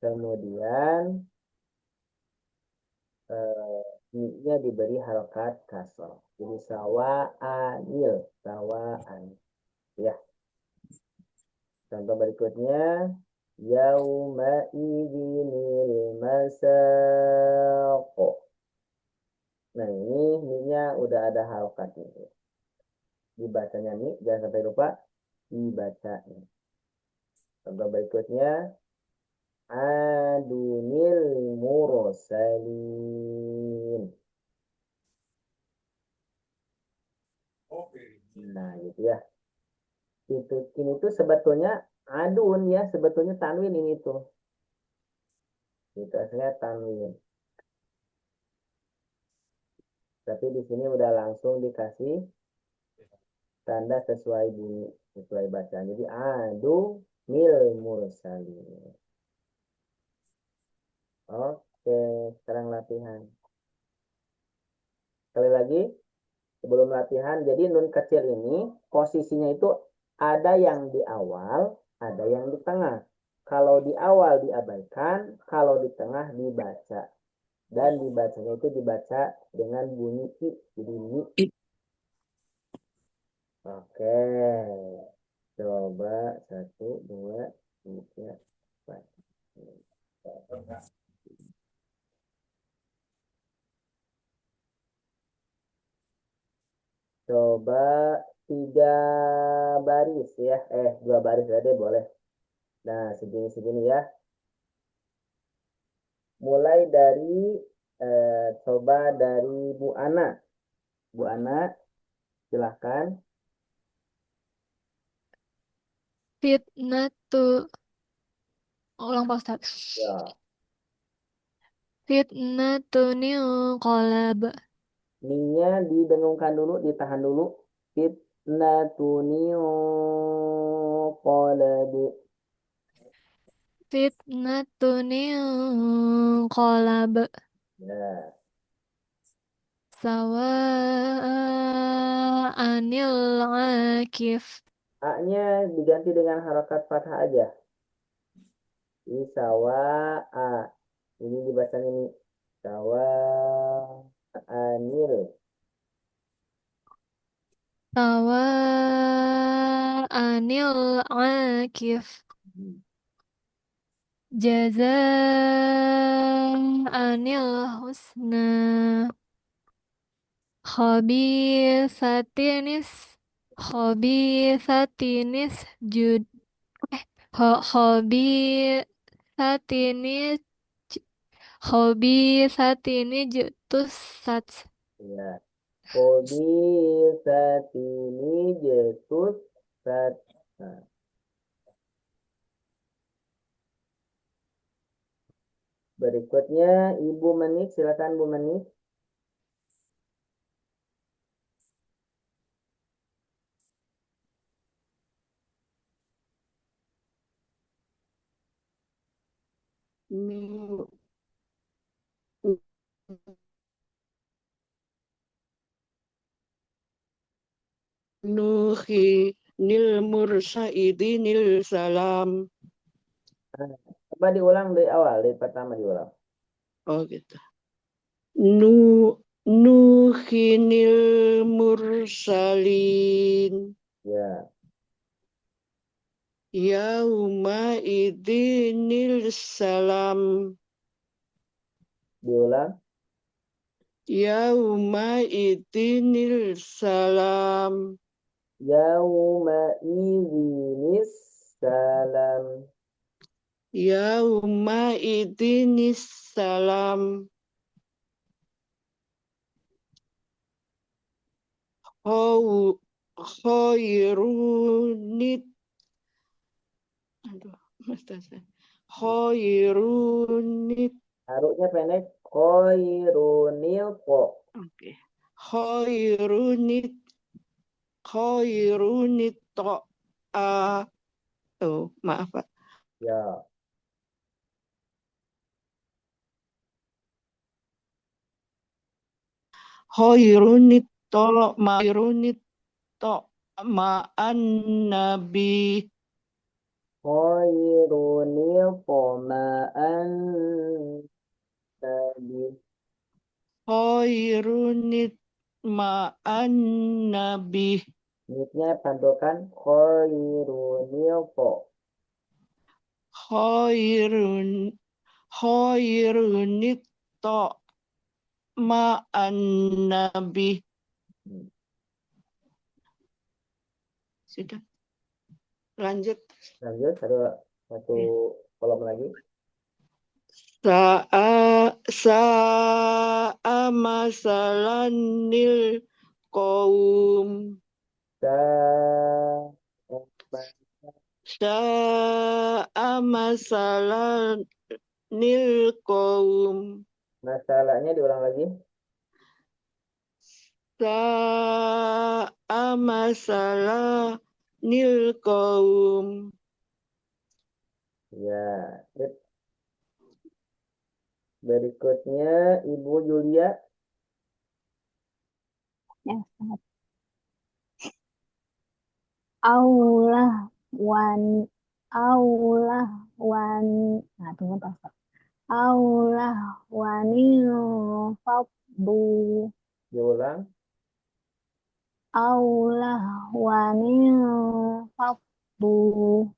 kemudian nya diberi harokat kasroh. Jadi sawa'anil, sawa'an. Ya, contoh berikutnya yauma idzinil masaq. Nah, ini nya udah ada harokatnya. Dibacanya nih, jangan sampai lupa dibaca nih. Contoh berikutnya adunil mursalin. Nah, gitu ya. Ini tuh sebetulnya adun ya, sebetulnya tanwin ini tuh. Itu aslinya tanwin. Tapi di sini udah langsung dikasih tanda sesuai bunyi, sesuai bacaan. Jadi adu mil mursalin. Oke, sekarang latihan. Sekali lagi, sebelum latihan, jadi nun kecil ini posisinya itu ada yang di awal, ada yang di tengah. Kalau di awal diabaikan, kalau di tengah dibaca. Dan dibacanya itu dibaca dengan bunyi i, jadi mi. I- Oke, coba 1, 2, 3, 4. Coba 3 baris ya, 2 baris aja boleh. Nah, segini-segini ya. Mulai dari coba dari Bu Ana. Bu Ana, silahkan. Fitnatu. Ulang Pak Ustad. Ya, Fitnatunil qalab. Nya didengungkan dulu, ditahan dulu. Fitnatuniu qalabu. Fitnatunil qalab. Ya, Sawa'anil akif. A-nya diganti dengan harokat fathah aja. Ini sawa A. Ini dibacanya ini. Sawa anil. Sawa'anil akif. Jaza'anil husna. Khabisatinis. Khabisatinis jud. Khabisatinis. Khabisatinis jutus sats. Ya. Kobi satini jetus sat. Nah, berikutnya Ibu Menik, silakan Bu Menik. Nu, nuhi nil mursaidinil salam. Nah, coba diulang dari awal, dari pertama diulang. Oh gitu. Nu nuhinil mursalin. Ya, Yauma idinil salam. diulang. Yauma idinil salam. Yauma izinis salam. Yauma idinis salam. Khairunit. Aduh, Ustazah. Khairunit. Harusnya pendek. Khairunil po. Oke. Khairunit. Khairunit to. Oh, maaf Pak. Ya. Khairunit to ma'an nabi. Khairunil po ma'an nabi. Khairunit ma'an nabi. Nitnya pantukan khairunil po. Khairunit to ma'an nabi. Sudah. Lanjut. Lanjut, satu kolom lagi. Sa'a masalanil qaum. Sa'a masalanil qaum. Masalahnya diulang lagi. Sa'a masalanil qaum. Ya, sip. Berikutnya Ibu Julia. Ya, Ustaz. Aulah wan nah tunggu Ustaz. Aulah wanil faddu Diulang. aulah wanil faddu.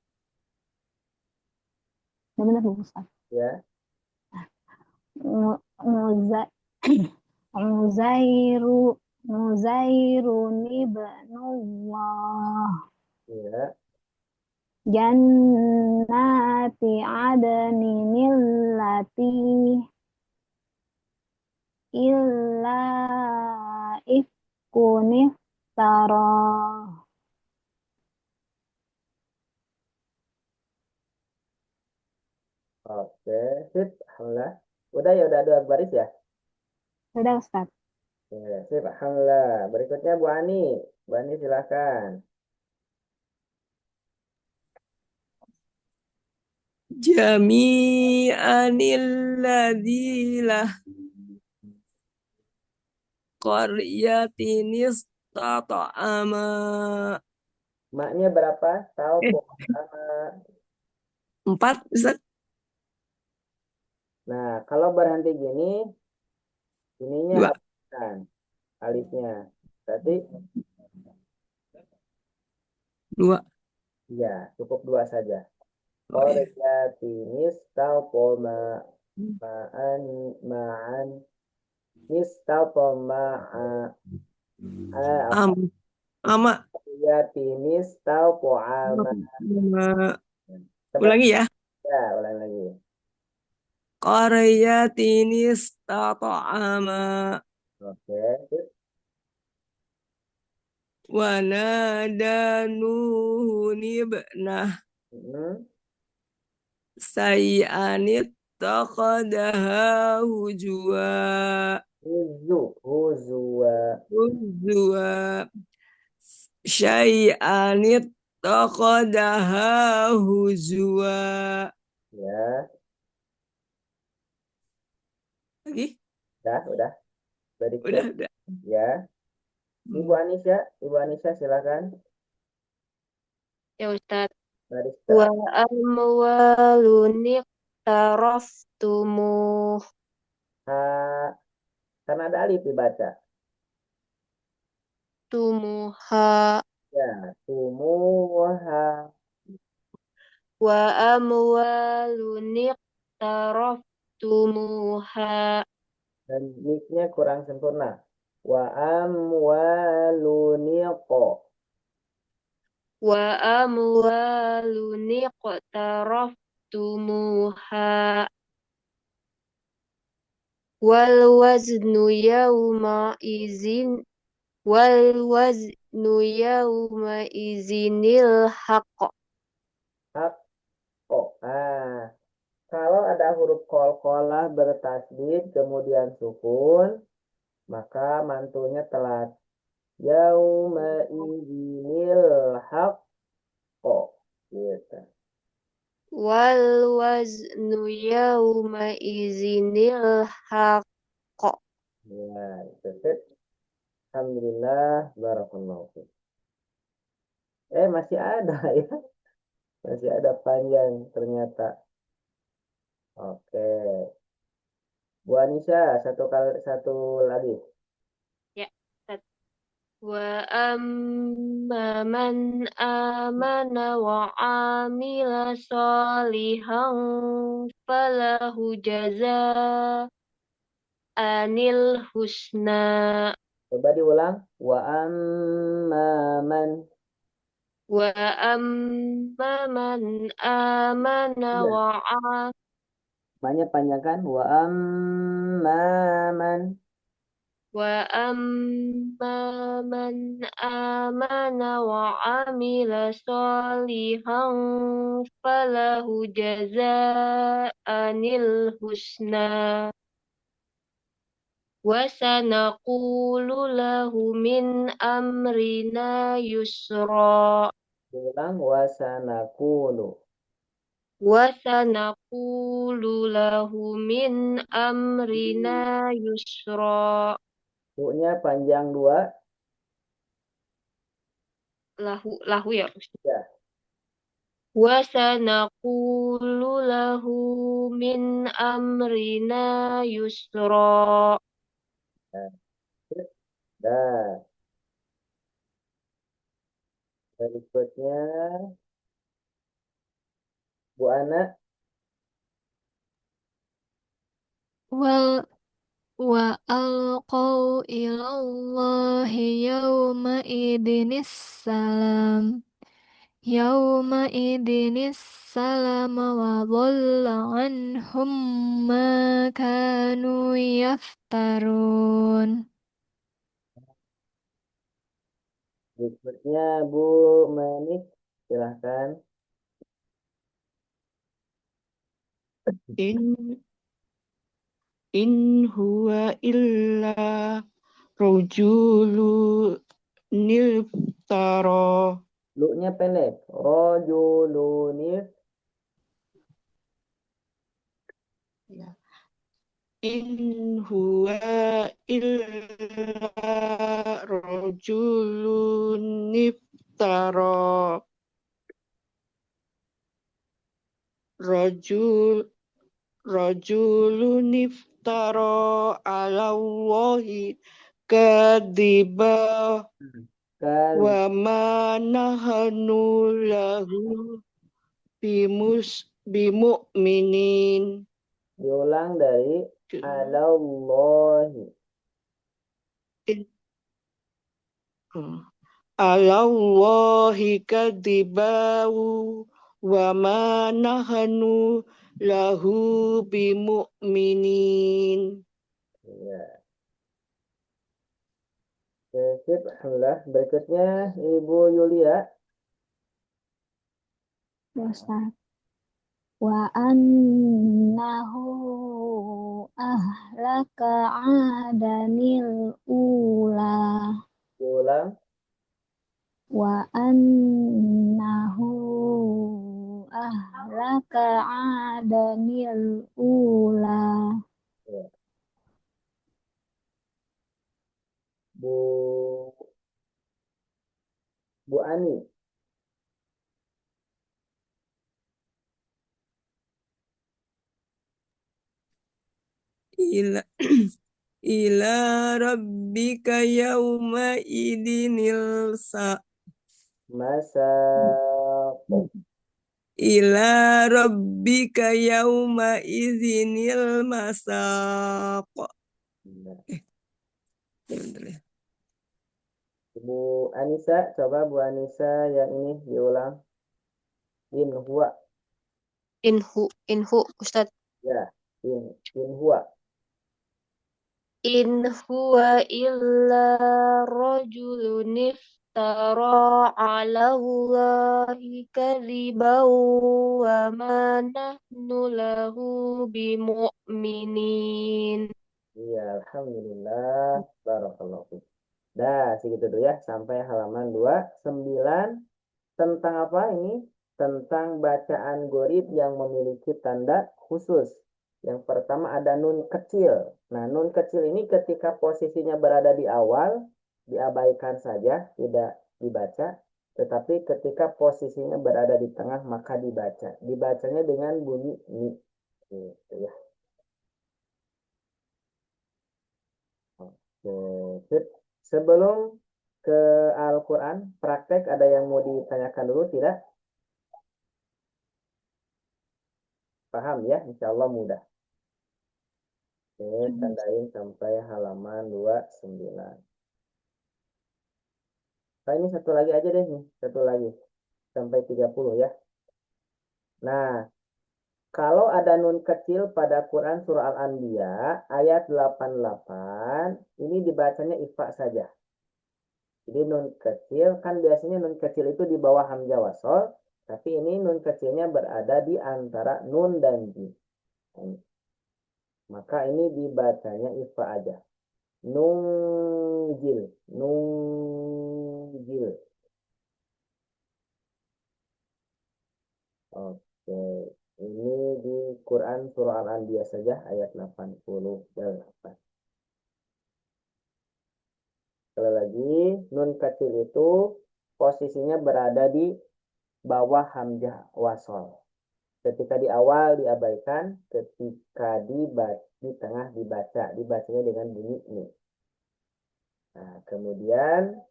Udah benar Bu Ustaz. Ya. Muzairun ibnullah Ya. jannati adninil lati illa ifkunif tara. Oke, sip. Alhamdulillah. Udah ya, udah dua baris ya? Sudah Ustaz. Ya, sip. Alhamdulillah. Berikutnya Bu Ani. Bu Ani silakan. Jami'anil ladzilah qaryatin istata'ama. Maknya berapa? Tahu Eh, po sama. 4 Ustaz. Nah, kalau berhenti gini, ininya 2. hapuskan alifnya. Berarti 2. ya cukup dua saja. Oh iya. Qaryatinis taqoma ma'an nistaqoma'a Am ama qaryatinis taqo'ama. ulangi ya. Ya, ulang lagi. Qaryatin istata'ama Oke, sip. wa nada nuhun ibnah Hmm. sayyanit taqadaha hujwa huzwa syai'anit taqadaha huzwa. Ya, Lagi? udah. Berikut Udah. ya. Ibu Anisha silakan. Ya Ustadz. Baris Wa amwalun iqtaraftumuh. karena ada alif dibaca. Tumuha. Ya, tumuha. Wa amwalun iqtaraftumuha. Dan niknya kurang sempurna. Wa amwaluniqo. Wa amwalun iqtaraftumuha فكذبتموها والوزن يومئذ والوزن يومئذ الحق. Hak. Oh, kalau ada huruf qalqalah bertasdid kemudian sukun, maka mantunya telat. Yauma idzinil haqqo. Gitu. والوزن يومئذ الحق. Ya, itu sip. Alhamdulillah, barakallahu fiik. Masih ada ya. Masih ada panjang ternyata. Oke. Bu Anissa, satu lagi. Ya. وأما من آمن وعمل صالحا فله جزاء الحسنى. Coba diulang. Wa amman. وأما من آمن Iya. وعمل Namanya panjang kan? Wa amman. وأما من آمن وعمل صالحا فله جزاء الحسنى وسنقول له من أمرنا يسرا. Diulang. Wasanakulu. وسنقول له من أمرنا يسرا. U-nya panjang 2. lahu ya. Ya. وسنقول له من أمرنا يسرا. Dah. Berikutnya Bu Ana. Wal wa alqau ilallahi yawma idinis salam. Yawma idinis salam wa dhalla anhum ma kanu yaftarun. Berikutnya Bu Manik. Silahkan. In in huwa illa rajulun niftara. Lu-nya pendek. Rojulunif. In huwa illa rajulun niftara. Rajulun niftara ala Allahi kadiba Kal. wa ma nahanu lahu bimu'minin. Diulang dari alallahi. Alallahi kadibahu wa ma nahanu lahu bimu'minin. Ya. Oke, sip. Alhamdulillah. Berikutnya Ibu Yulia. Ya Ustaz. Wa annahu ahlaka adanil ula. Diulang. Wa annahu ahlaka adanil ula. Ya. Bu Ani. Ila ila rabbika yawma idinil Masaq. ila rabbika yawma idzinil masaq. Nah. Ya, bentar ya. Bu Anissa, coba Bu Anissa yang ini diulang. In huwa. inhu Ustadz. Ya, in huwa. In huwa illa rajulun iftara ala Allahi kadziban wa ma nahnu lahu bimu'minin. Iya, alhamdulillah. Barakallahu fiik. Dah, segitu dulu ya sampai halaman 29 tentang apa ini? Tentang bacaan gharib yang memiliki tanda khusus. Yang pertama ada nun kecil. Nah, nun kecil ini ketika posisinya berada di awal diabaikan saja, tidak dibaca. Tetapi ketika posisinya berada di tengah maka dibaca. Dibacanya dengan bunyi ni. Gitu ya. Oke, sip. Sebelum ke Al-Quran, praktek ada yang mau ditanyakan dulu tidak? Paham ya? Insya Allah mudah. Oke, tandain sampai halaman 29. Nah, ini satu lagi aja deh nih. Satu lagi. Sampai 30 ya. Nah, kalau ada nun kecil pada Quran Surah Al-Anbiya ayat 88, ini dibacanya ifa saja. Jadi nun kecil, kan biasanya nun kecil itu di bawah hamzah wasol, tapi ini nun kecilnya berada di antara nun dan jim. Maka ini dibacanya ifa aja. Nungjil, nungjil. Oke, ini di Quran Surah Al-Anbiya saja ayat 88. Sekali lagi, nun kecil itu posisinya berada di bawah hamzah wasol. Ketika di awal diabaikan, ketika di tengah dibaca. Dibacanya dengan bunyi ini. Nah, kemudian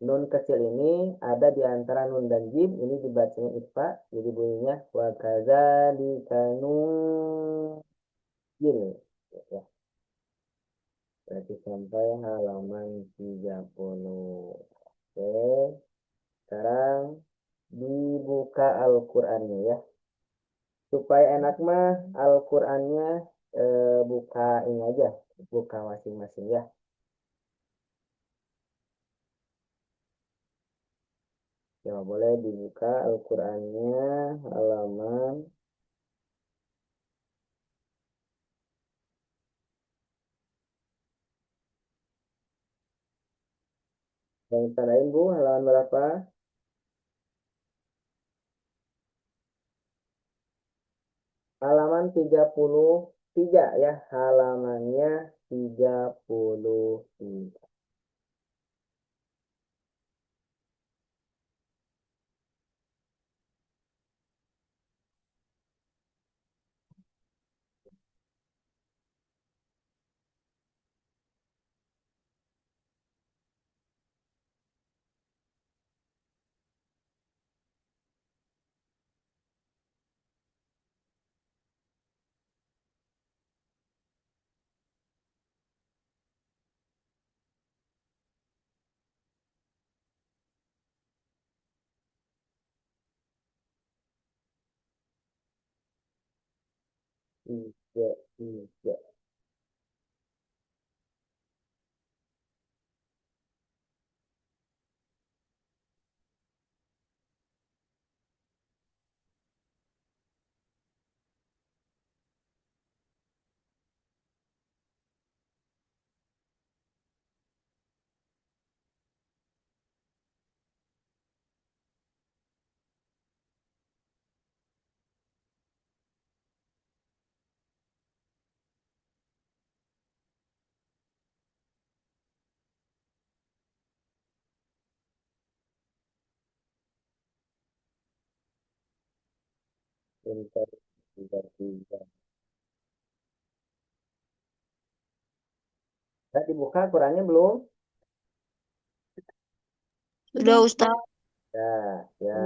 nun kecil ini ada di antara nun dan jim. Ini dibacanya ifa. Jadi bunyinya wa kadzalika nunjil. Ya. Berarti sampai halaman 30. Oke. Sekarang dibuka Al-Qur'annya ya. Supaya enak mah Al-Qur'annya buka ini aja. Buka masing-masing ya. Ya, boleh dibuka Al-Qur'annya halaman yang tandain Bu, halaman berapa? Halaman 33 ya, halamannya 33. Tiga, tiga. Pintar, tiga, tiga. Nah, dibuka Qurannya belum? Sudah Ustaz. Ya, ya.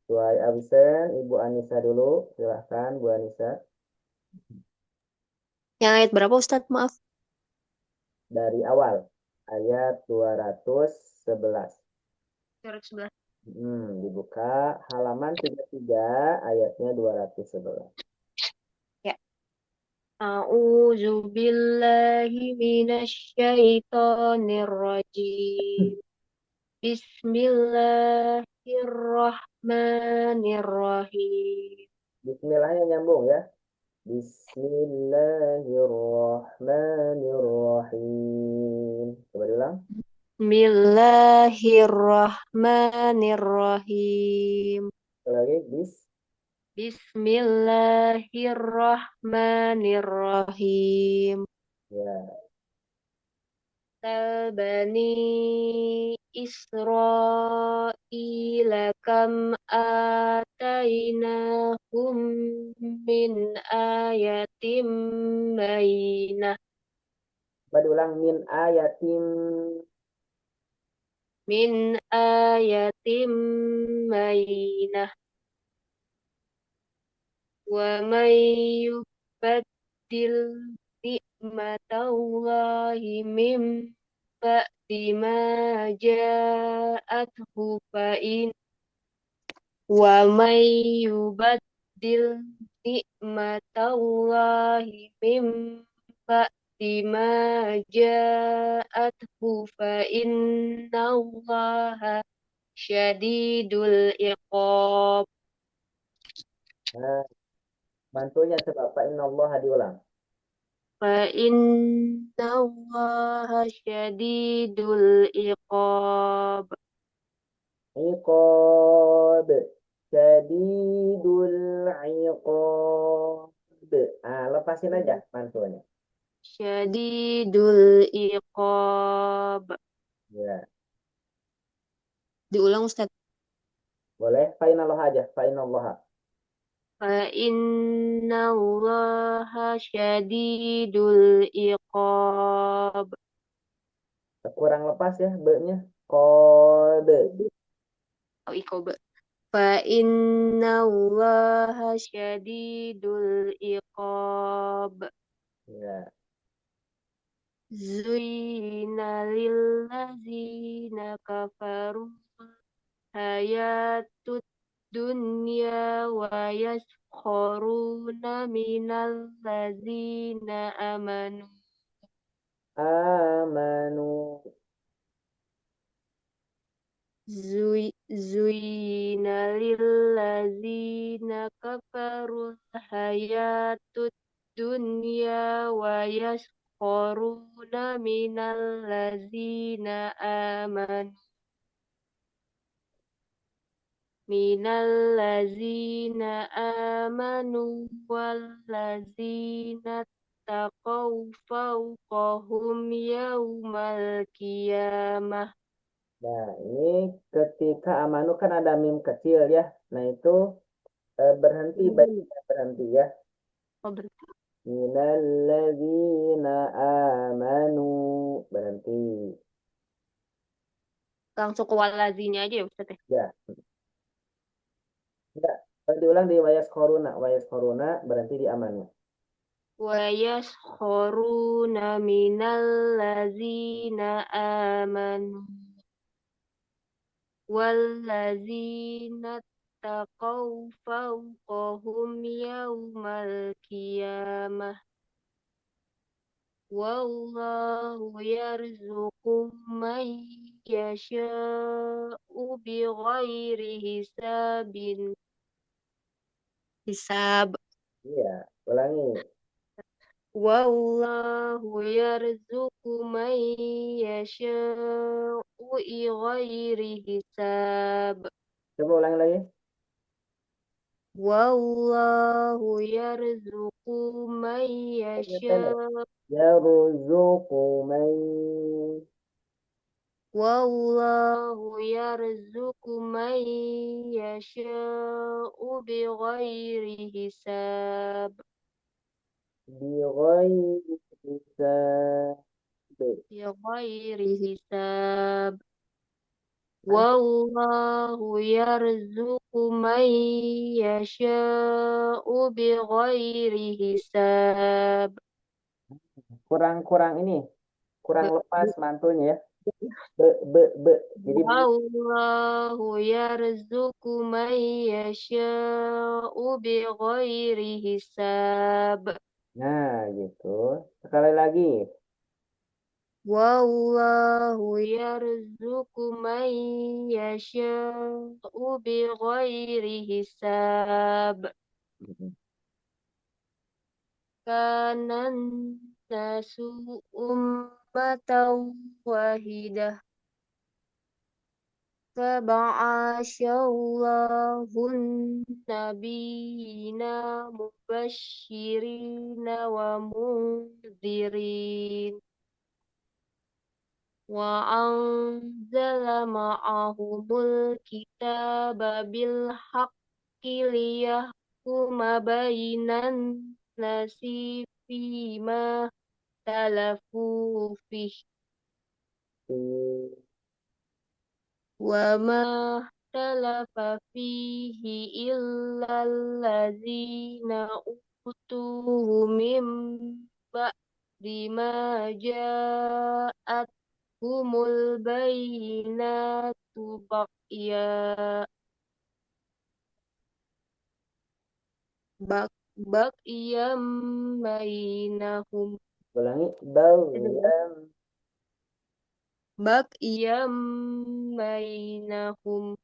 Sesuai absen, Ibu Anissa dulu. Silahkan, Bu Anissa. Yang ayat berapa Ustaz? Maaf. Dari awal, ayat 211. 211. Dibuka halaman 33 ayatnya 211. Ya. A'udzu billahi minasyaitonir rajim. Bismillahirrahmanirrahim. Bismillahnya nyambung ya. Bismillahirrahmanirrahim. Coba diulang. Bismillahirrahmanirrahim. Sekali lagi. Bismillahirrahmanirrahim. Ya. Bani Israila kam atainahum min ayatim bayyinah. Coba diulang. Min ayatim bayyinah. Wa may yubaddil ni'matallahi min ba'di ma ja'athu wa may yubaddil ni'matallahi min ba'di ma ja'athu fa innallaha syadidul iqab. Nah, bantunya coba. Fa innallaha diulang. Fa innallaha syadidul iqab. Iqab. Syadidul iqab. Lepasin aja bantunya. Syadidul iqab. Ya. Diulang Ustaz. Boleh. Fa innallaha aja. Fa innallaha. Fa innallaha syadidul iqab. Kurang lepas ya be-nya. Qad. Oh, iqab. Fa innallaha syadidul iqab. Ya. Zuyyina lillazina kafaru hayatud dunya wa yaskharuna minal ladzina amanu. Amanu. Zuyyina lillazina kafaru hayatud dunya wa yaskharuna minal ladzina amanu. Wallazina taqaw fawqahum yaumal qiyamah. Nah, ini ketika amanu kan ada mim kecil ya. Nah, itu berhenti baiknya berhenti ya. Oh, berarti Minalladzina amanu. Berhenti. langsung ke walazinya aja ya Ustaz ya. Ya. Enggak. Diulang di wayas koruna berhenti di amanu. Wa yaskharuna minal ladzina amanu. Wallazina taqaw fawqahum yaumal qiyamah. Wallahu yarzuqu man yasha'u bighairi hisab. Iya, ulangi. Wallahu yarzuqu man yasha'u bighairi hisab. Coba ulangi lagi. Wallahu yarzuqu man yasha'u. Yarzuqu man. Wallahu yarzuqu man yasha'u bighairi hisab. Bighairi hisab. Bighairi hisab. Wallahu yarzuqu man yasha'u bighairi hisab. Kurang ini. Kurang lepas mantunya ya. be. Jadi Wallahu yarzuqu man yasha'u bighairi hisab. nah gitu. Sekali lagi. Wallahu yarzuqu man yasha'u bighairi hisab. Kanan nasu ummatan wahidah. Faba'asyallahu nabiyina mubashirina wa munzirin. Wa anzala ma'ahumul kitaba bil haqqi liyahkuma bainan nasi fima talafu fih. Wa ma talafa fihi illa allazina utuhu min ba'di ma ja'athumul bayyinatu baghyan bainahum. Ulangi. Baghyan bainahum.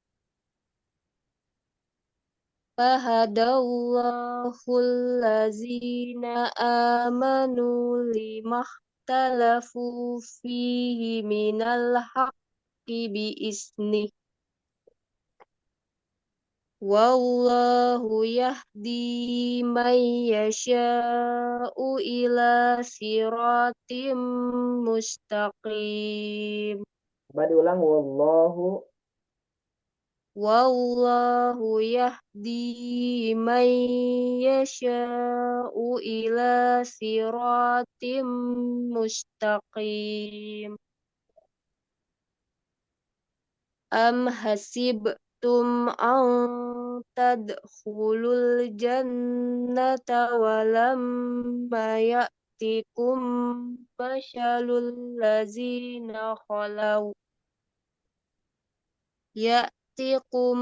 Fahadallahu allazina amanu limakhtalafu fihi minal haqqi biiznih. Wallahu yahdi man yasha'u ila siratim mustaqim. Coba diulang. Wallahu yahdi man yasha'u ila siratim mustaqim. Am hasibtum an tadkhulul jannata walamma ya'tikum masalul lazina khalau Ya'tikum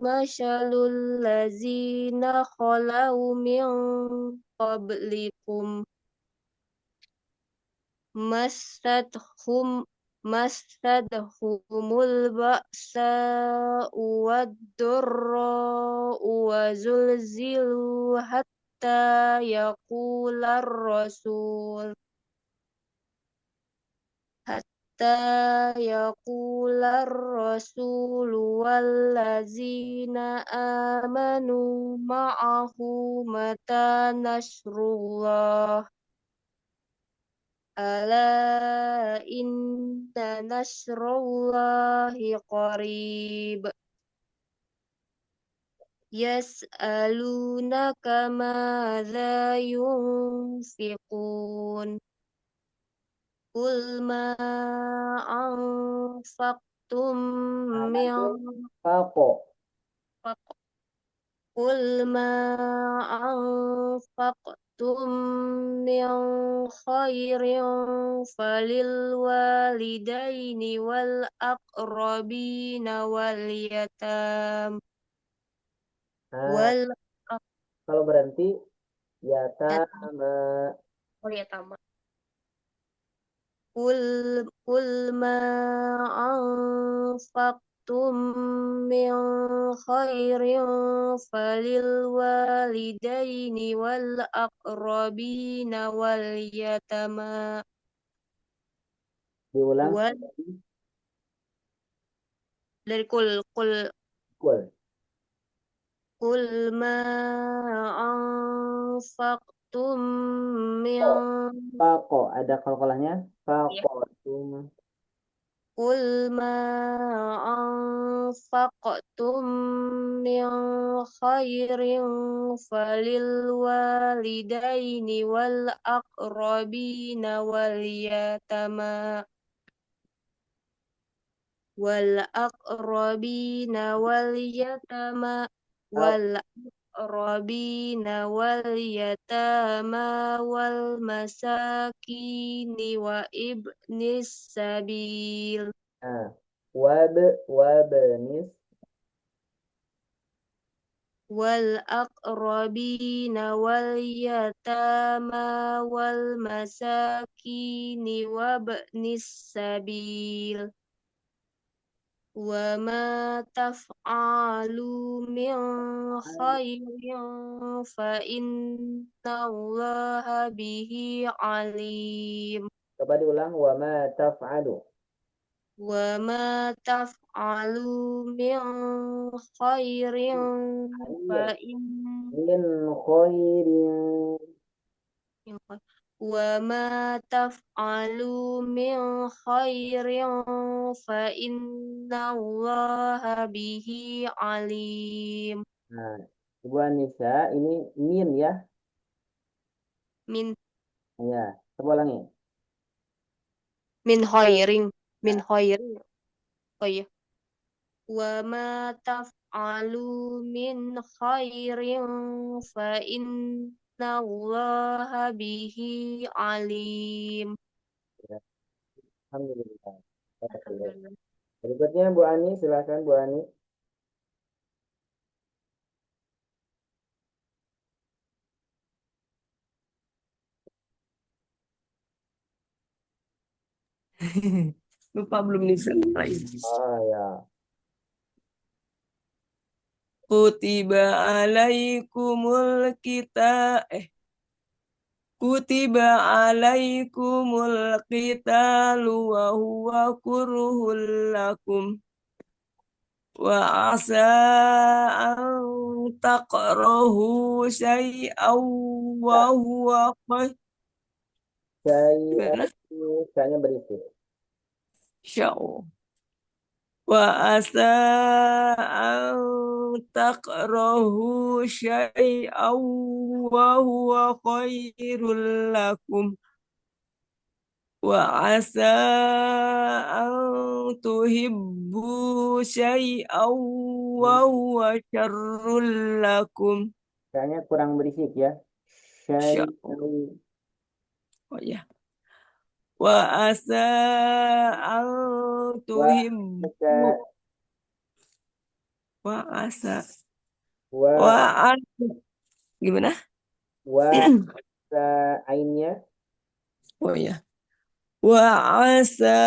masalul lazina khalau min qablikum massadhumul ba'sa'u wad-dharra'u wa zulzilu hatta yaqular rasul wallazina amanu ma'ahu mata nasrullah. Ala inna nasrullahi qarib. Yas'alunaka madza yunfiqun. Qul ma anfaqtum min Qul ma anfaqtum min khairin falil walidaini wal aqrabina wal yatam wal Kalau berhenti yatama. yatama. Qul ma anfaqtum min khairin falil walidaini wal aqrabina wal yatama Diulang. dari Qul ma anfaqtum min Faqo. Ada qalqalahnya. Faqotum. Qul ma anfaqtum min khairin falil walidaini wal aqrabina wal yatama wal aqrabina wal yatama wal aqrabina wal yatama wal masakini wa ibnis sabil. Nah, wabnis والأقربين واليتامى والمساكين وابن السبيل وما تفعلوا من خير فإن الله به عليم coba diulang wama taf'alu وما تفعلوا من خير فإن min khairin وما تفعلوا من خير فإن الله به عليم nah Ibu Anissa ini min ya من ya coba ulangi من خير من خير oh iya وما تفعلوا من خير فإن الله به عليم ya, alhamdulillah. Alhamdulillah. Berikutnya Bu Ani, silakan Bu Ani. Lupa belum diselesai. Oh ya. Kutiba alaikumul Kutiba alaikumul qitalu wa huwa kurhul lakum wa asa an taqrahu syai'aw wa huwa Saya gimana? kayaknya berisi. Sya'u. Wa asa an taqrahu syai'aw wa huwa khairul lakum wa asa an tuhibbu syai'aw wa huwa syarrul lakum. Kayaknya kurang berisik ya. Syai. Oh ya. Wa asa an tuhibbu wa asa wa an gimana? Ainnya. Oh ya. Wa asa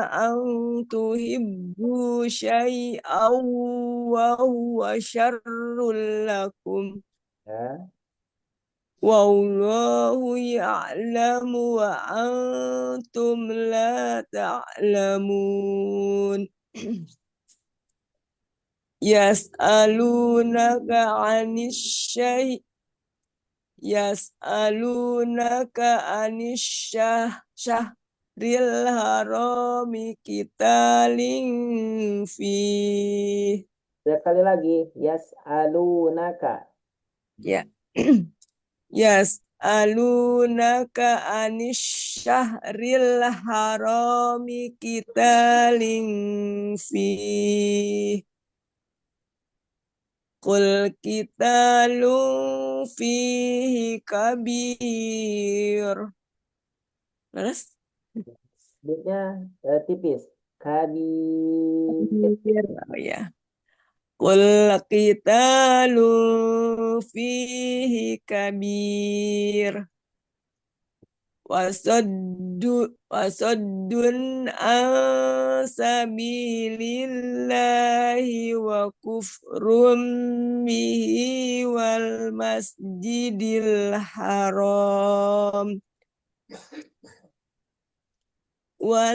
an tuhibbu syai'aw wa huwa syarrul lakum. Ya. Wallahu ya'lamu wa antum la ta'lamun. Yas'alunaka 'anis syahril harami qitalin fi. Sekali lagi. Yas'alunaka. Ya. Yas'alunaka 'anis syahril harami qitalin fi. Qul qitalun fihi kabir. Terus? Beatnya tipis. Kabir. Oh ya. Qul qitalun fihi kabir. Wasaddun an sabilillahi wa kufrum bihi wal masjidil haram wa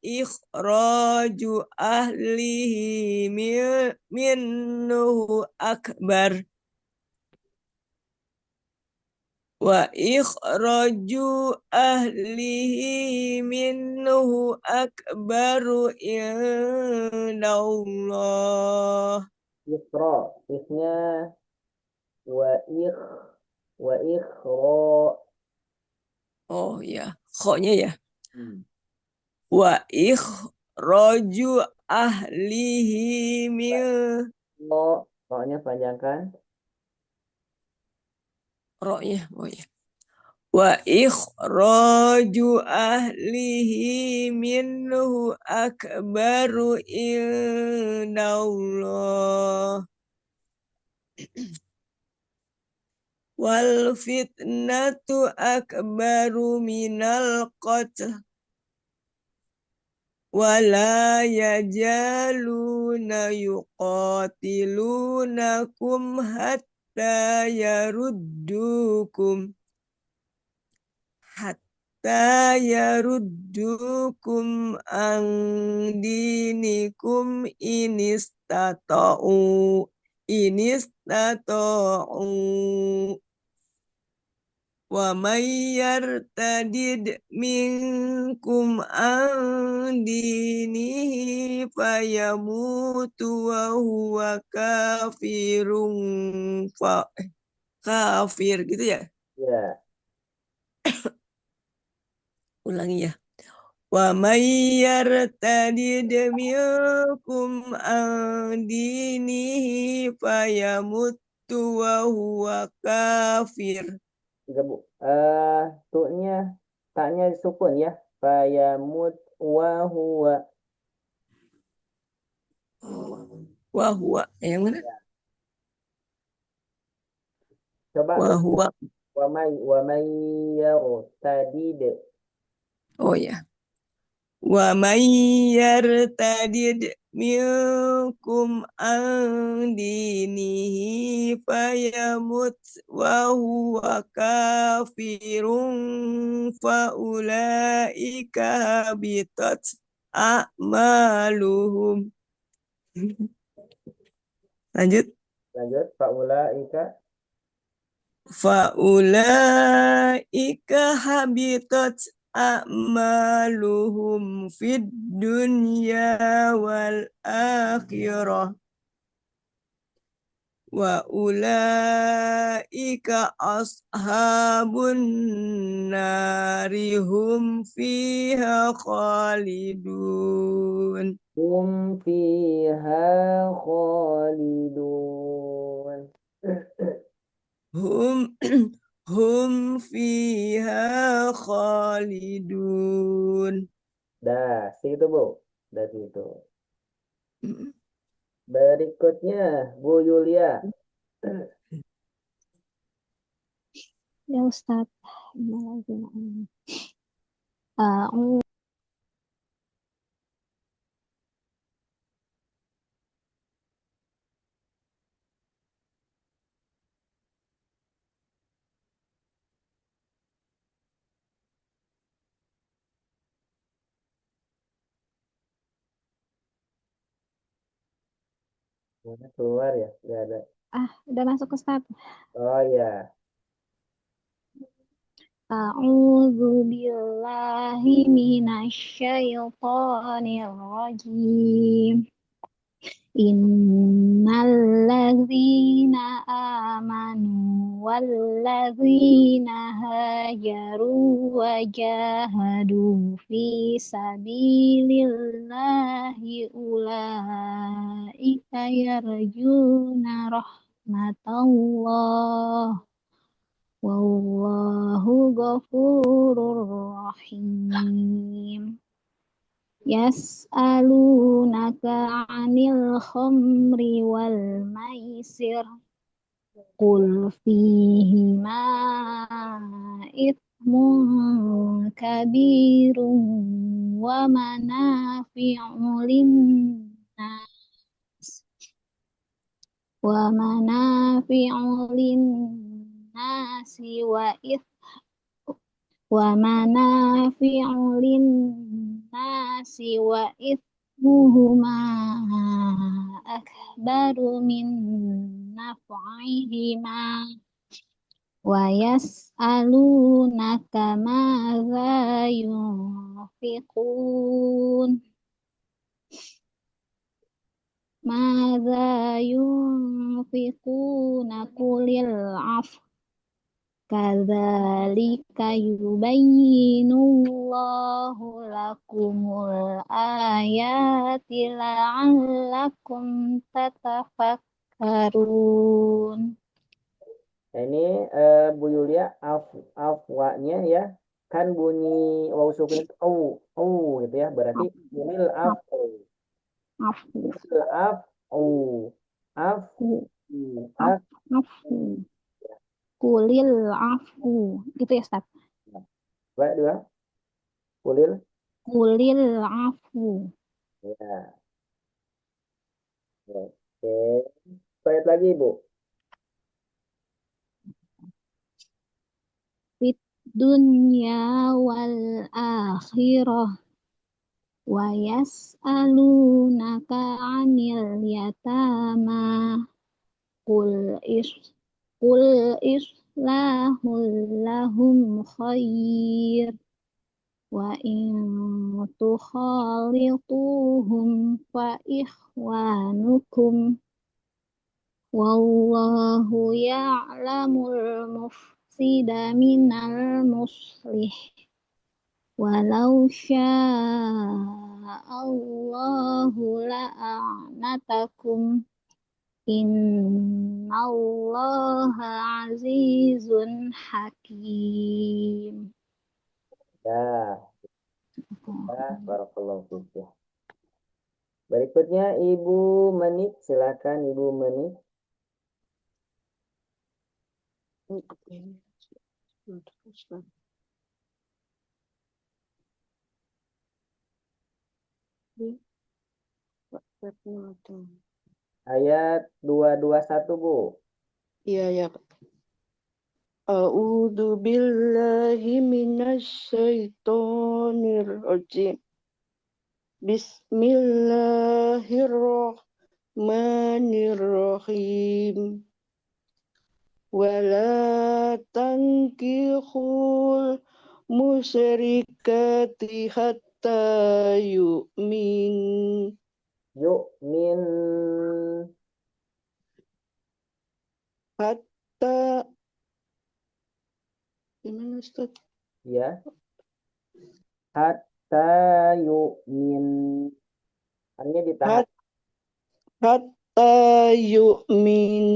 ikhraju ahlihi minhu akbar wa ikhraju ahlihi minhu akbaru indallah. Ikhra. Ikhnya. Wa ikhra. Oh ya, kho-nya ya. Wa ikhraju ahlihi min. Ro-nya panjangkan. Ro-nya, oh ya. wa ikhraju ahlihi minhu akbaru indallah wal fitnatu akbaru minal qatl wala yajaluna yuqatilunakum hatta yaruddukum an dinikum inistata'u wa may yartadid minkum an dinihi fayamutu wa huwa kafir gitu ya. Ya. Ulangi ya. Wa may yartadid minkum an dinihi fayamutu wa huwa kafir. Tiga, Bu. Taknya sukun ya. Fayamut wa huwa. Wa huwa yang mana? Coba Wa huwa. wa may yartadid. Oh ya. Wa may yartadid minkum an dinihi fayamut wa huwa kafirun fa ulaika habitat a'maluhum. Lanjut. Fa ulaika habitat a'maluhum fid dunya wal akhirah wa ulaika ashabun nari hum fiha khalidun. Hum fiha khalidun. Hum fiha khalidun. Dah, situ Bu. Dah situ. Mm. Berikutnya Bu Yulia. Ya Ustaz. A'udzu Mana keluar ya? Nggak ada. udah masuk Ustaz. Oh ya. A'udzu billahi minasyaitonir rajim. Innalladzina amanu walladzina hajaru wa jahadu fi sabilillahi ulaika yarjuna rahmatallah wallahu ghafurur rahim. Yas'alunaka 'anil khamri wal maisir qul fihima ithmun kabirun wa manafi'u linnas wa ithmuhuma akbaru min naf'ihima wa yas'alunaka madza yunfiqun qulil 'afwa kadzalika yubayyinullahu lakumul ayati la'allakum tatafakkarun. Nah, ini Bu Yulia afwanya ya kan bunyi waw sukun itu gitu ya. Berarti kulil afu. Afu. Kulil afu. Afu. Af. Afu. Kulil afu. Gitu ya, Ustaz. Coba dua. Kulil. Kulil afu. Ya. Oke. Bayat lagi, Bu. Fit dunya wal akhirah. Wa yas'alunaka 'anil yatama. Qul is Qul islahul lahum khair. Wa in tukhalituhum fa ikhwanukum. Wallahu ya'lamul mufsida minal muslih. Walau sya'allahu la'anatakum. Innallaha azizun hakim. Ya. Ya, barakallahu fiik. Berikutnya Ibu Menik, silakan Ibu Menik. Ayat 221, Bu. Iya, ya. A'udzu billahi minasy syaithanir rajim. Bismillahirrahmanirrahim. Wala tankihul musyrikati hatta yu'min. Yu'min. Hatta gimana Ustaz? Ya. Hatta yu'min. Hanya ditahan. Hatta yu'min.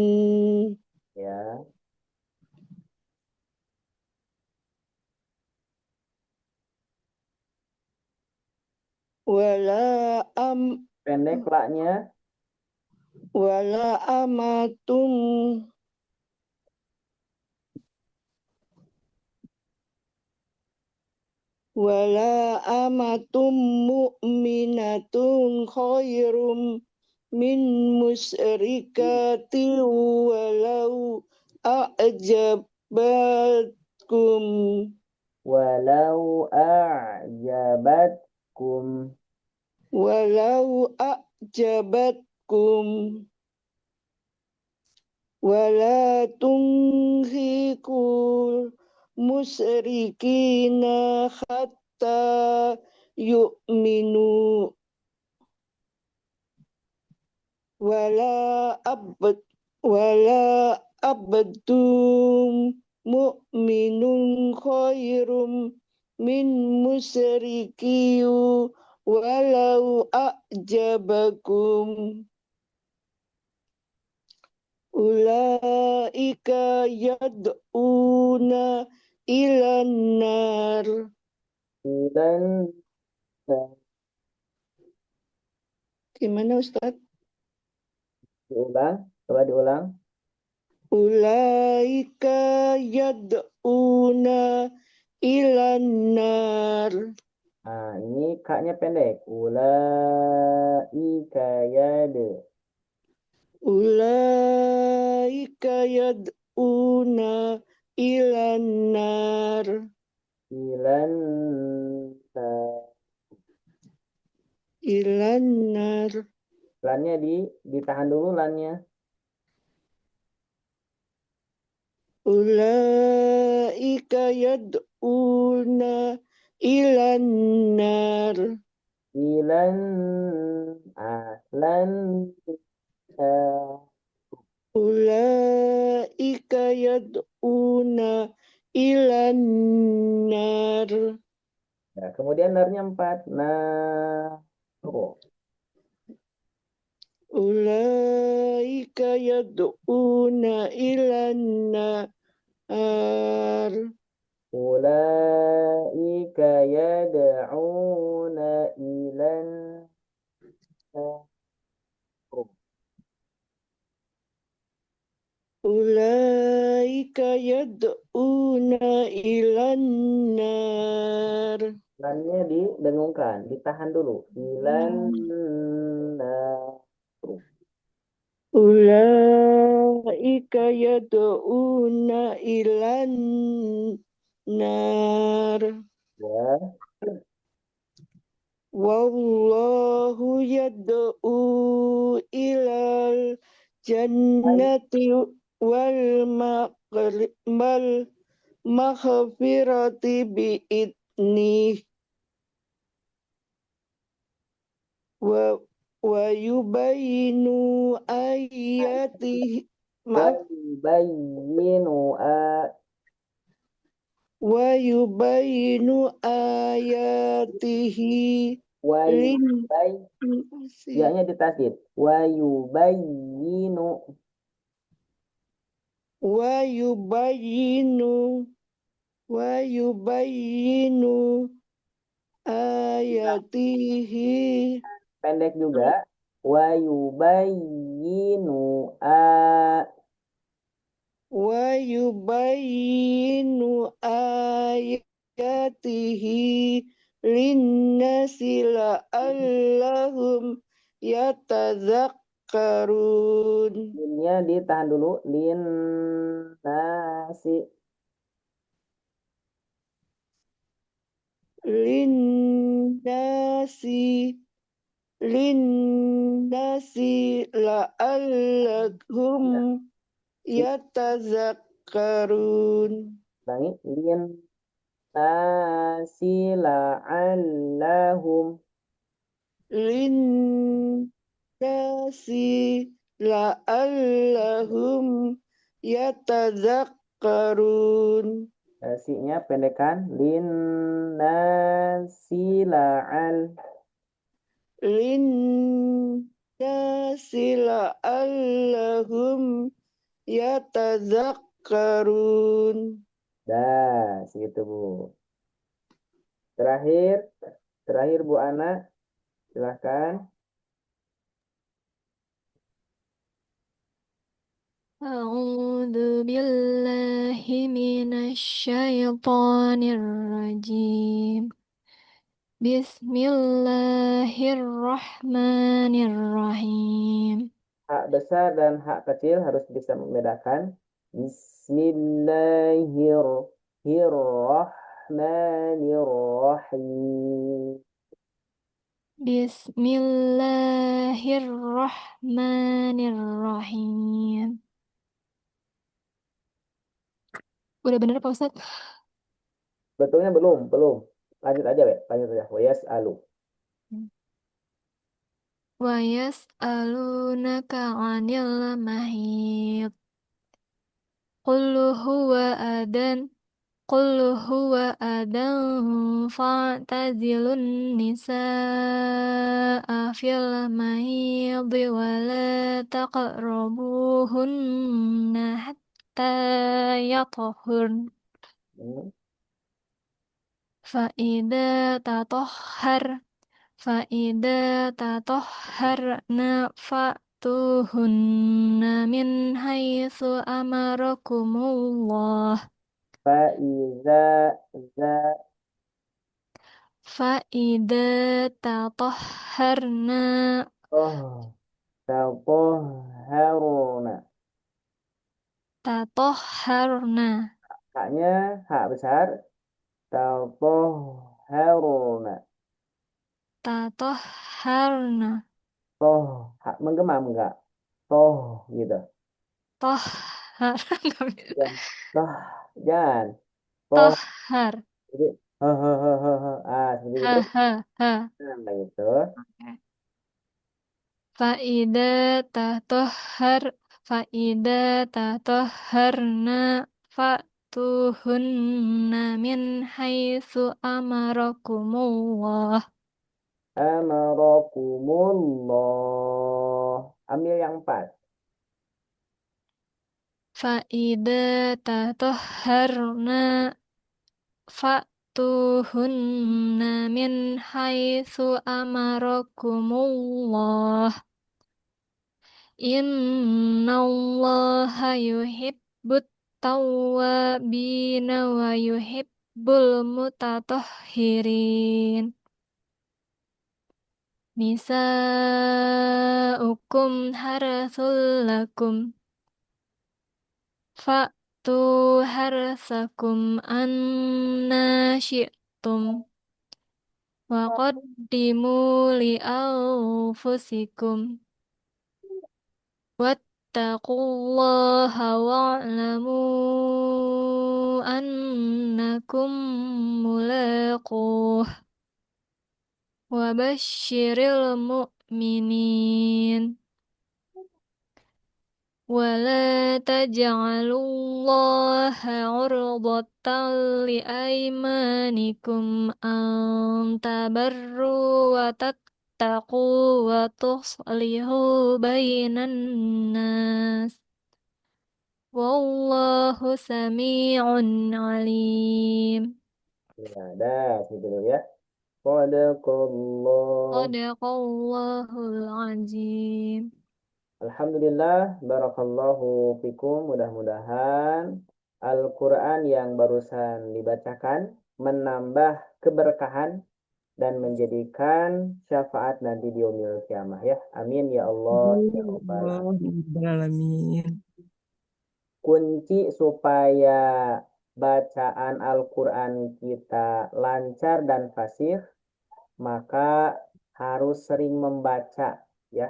Ya. Wala Pendek laknya. wala amatum wala amatum mu'minatun khairum min musyrikati walau a'jabatkum. Walau a'jabatkum. Walau a'jabatkum. Wala tunghikul musyrikina hatta yu'minu. Wala abdum mu'minun khairum min musyrikiyu walau a'jabakum. Ulaika yad'una ilan nar. Dan Gimana Ustaz? diulang. Coba diulang. Ulaika yad'una ilan nar. Nah, ini kaknya pendek. Ulaika yad. Ulaika yad'una ilan nar. Ilan Ilan nar. lannya ditahan dulu lannya. Ulaika yad'una ilan nar. Ilan lan Ulaika yad'una ilan nar. ya, kemudian narnya 4. Nah, oh. Ulaika yad'una ilan nar. Ulaika yad'una ilan Ulaika yad'una ilan nar. Lannya didengungkan, ditahan dulu. Ilan Ulaika yad'una ilan nar. ya. Wallahu yad'u ilal jannati wal maghfirati bi'idnih wa yubayinu ayatihi Wa yubayyinu wa yubayinu ayatihi wa lin ya-nya ditasdid. Wa yubayyinu wa yubayinu wa yubayinu ayatihi pendek juga. Wa yubayyinu wa yubayinu ayatihi linnasi la'allahum yatadzakkarun. linnya ditahan dulu. Lin nasi linnasi la'allahum yatadzakkarun. ulangi. Lin nasi la'allahum Linnasi la'allahum yatadzakkarun. si-nya pendekan. Lin nasi la'al Linnasi la'allahum yatadzakkarun. dah segitu Bu. Terakhir Bu Ana, silahkan. A'udzu billahi minasyaitonir rajim. Bismillahirrahmanirrahim. Hak besar dan hak kecil harus bisa membedakan. Bismillahirrahmanirrahim. Bismillahirrahmanirrahim. Udah bener Pak Ustadz? Betulnya belum. Lanjut aja, Wek. Lanjut aja. Alu. Wa yas'alunaka 'anil mahid. Qul huwa adan Qul huwa adan fa'tazilun nisaa fil mahidhi wa la taqrabuhunna hatta yatahurn. Fa'idha tatahhar Fa'idha tatahharna fa'tuhunna min haitsu amarakumullah. Fa'iza za Fa'idha tatahharna toh tatahharuna. tatahharna Haknya hak besar. Tatahharuna. tatahharna Toh, hak menggema enggak? Toh gitu. tohhar nggak bisa. Jangan. Toh, jangan. Toh, Tohhar jadi seperti ha itu. ha ha. Nah, gitu. Oke. Fa'idha tatahhar Fa'idha tatahharna fa'tuhunna min haitsu amarakumullah. amarakumullah. Ambil yang 4. Fa'idha tatahharna fa'tuhunna min haitsu amarakumullah. Innallaha yuhibbut tawwabina wa yuhibbul mutatahhirin. Nisa'ukum harathul lakum fa'tu harsakum anna syi'tum wa qaddimu li anfusikum wattaqullaha wa'lamu annakum mulaquh wa basyiril mu'minin ولا تجعلوا الله عرضة لأيمانكم أن تبروا وتتقوا وتصلحوا بين الناس والله سميع عليم. Ya, dah, gitu dulu ya. Sadaqallah. Sadaqallahul azim. Alhamdulillah, barakallahu fikum. Mudah-mudahan Al-Quran yang barusan dibacakan menambah keberkahan dan menjadikan syafaat nanti di yaumil kiamah ya. Amin ya Allah ya Rabbal alamin. Alamin. Kunci supaya bacaan Al-Quran kita lancar dan fasih, maka harus sering membaca ya.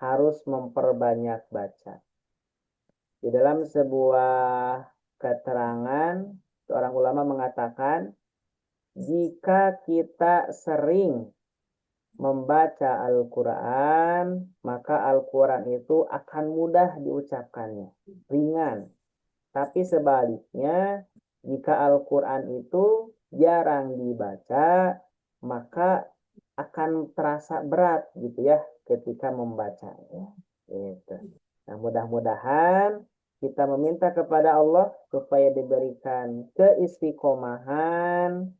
Harus memperbanyak baca. Di dalam sebuah keterangan, seorang ulama mengatakan, jika kita sering membaca Al-Quran, maka Al-Quran itu akan mudah diucapkannya, ringan. Tapi sebaliknya, jika Al-Quran itu jarang dibaca, maka akan terasa berat gitu ya ketika membacanya. Gitu. Nah, mudah-mudahan kita meminta kepada Allah supaya diberikan keistiqomahan,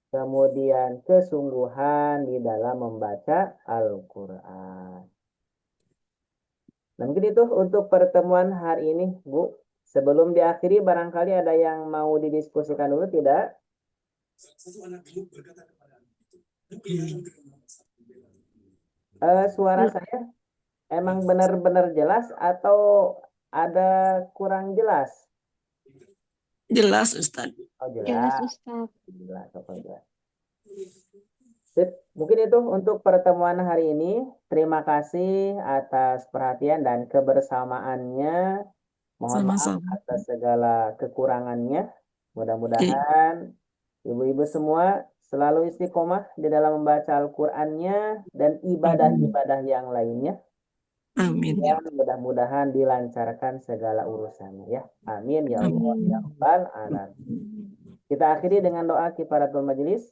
kemudian kesungguhan di dalam membaca Al-Quran. Nah, mungkin itu untuk pertemuan hari ini, Bu. Sebelum diakhiri, barangkali ada yang mau didiskusikan dulu, tidak? Suara saya emang benar-benar jelas atau ada kurang jelas? Jelas, Ustaz. Oh, Jelas jelas. Ustaz. Jelas, jelas. Sip. Mungkin itu untuk pertemuan hari ini. Terima kasih atas perhatian dan kebersamaannya. Mohon maaf Sama-sama. atas segala kekurangannya. Mudah-mudahan ibu-ibu semua selalu istiqomah di dalam membaca Al-Qur'annya dan ibadah-ibadah yang lainnya. Amin. Ya, mudah-mudahan dilancarkan segala urusannya ya. Amin ya Allah ya Rabbal alamin. Kita akhiri dengan doa kifaratul majelis.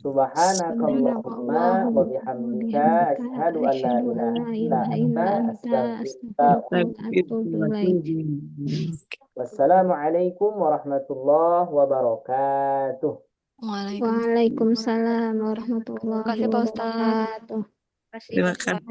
Subhanakallahumma wa bihamdika asyhadu an la ilaha illa anta astaghfiruka wa atubu ilaik. Wassalamualaikum warahmatullahi wabarakatuh. Waalaikumsalam. Waalaikumsalam warahmatullahi Terima kasih Pak Ustadz. wabarakatuh. Kasih Terima Ustaz. kasih.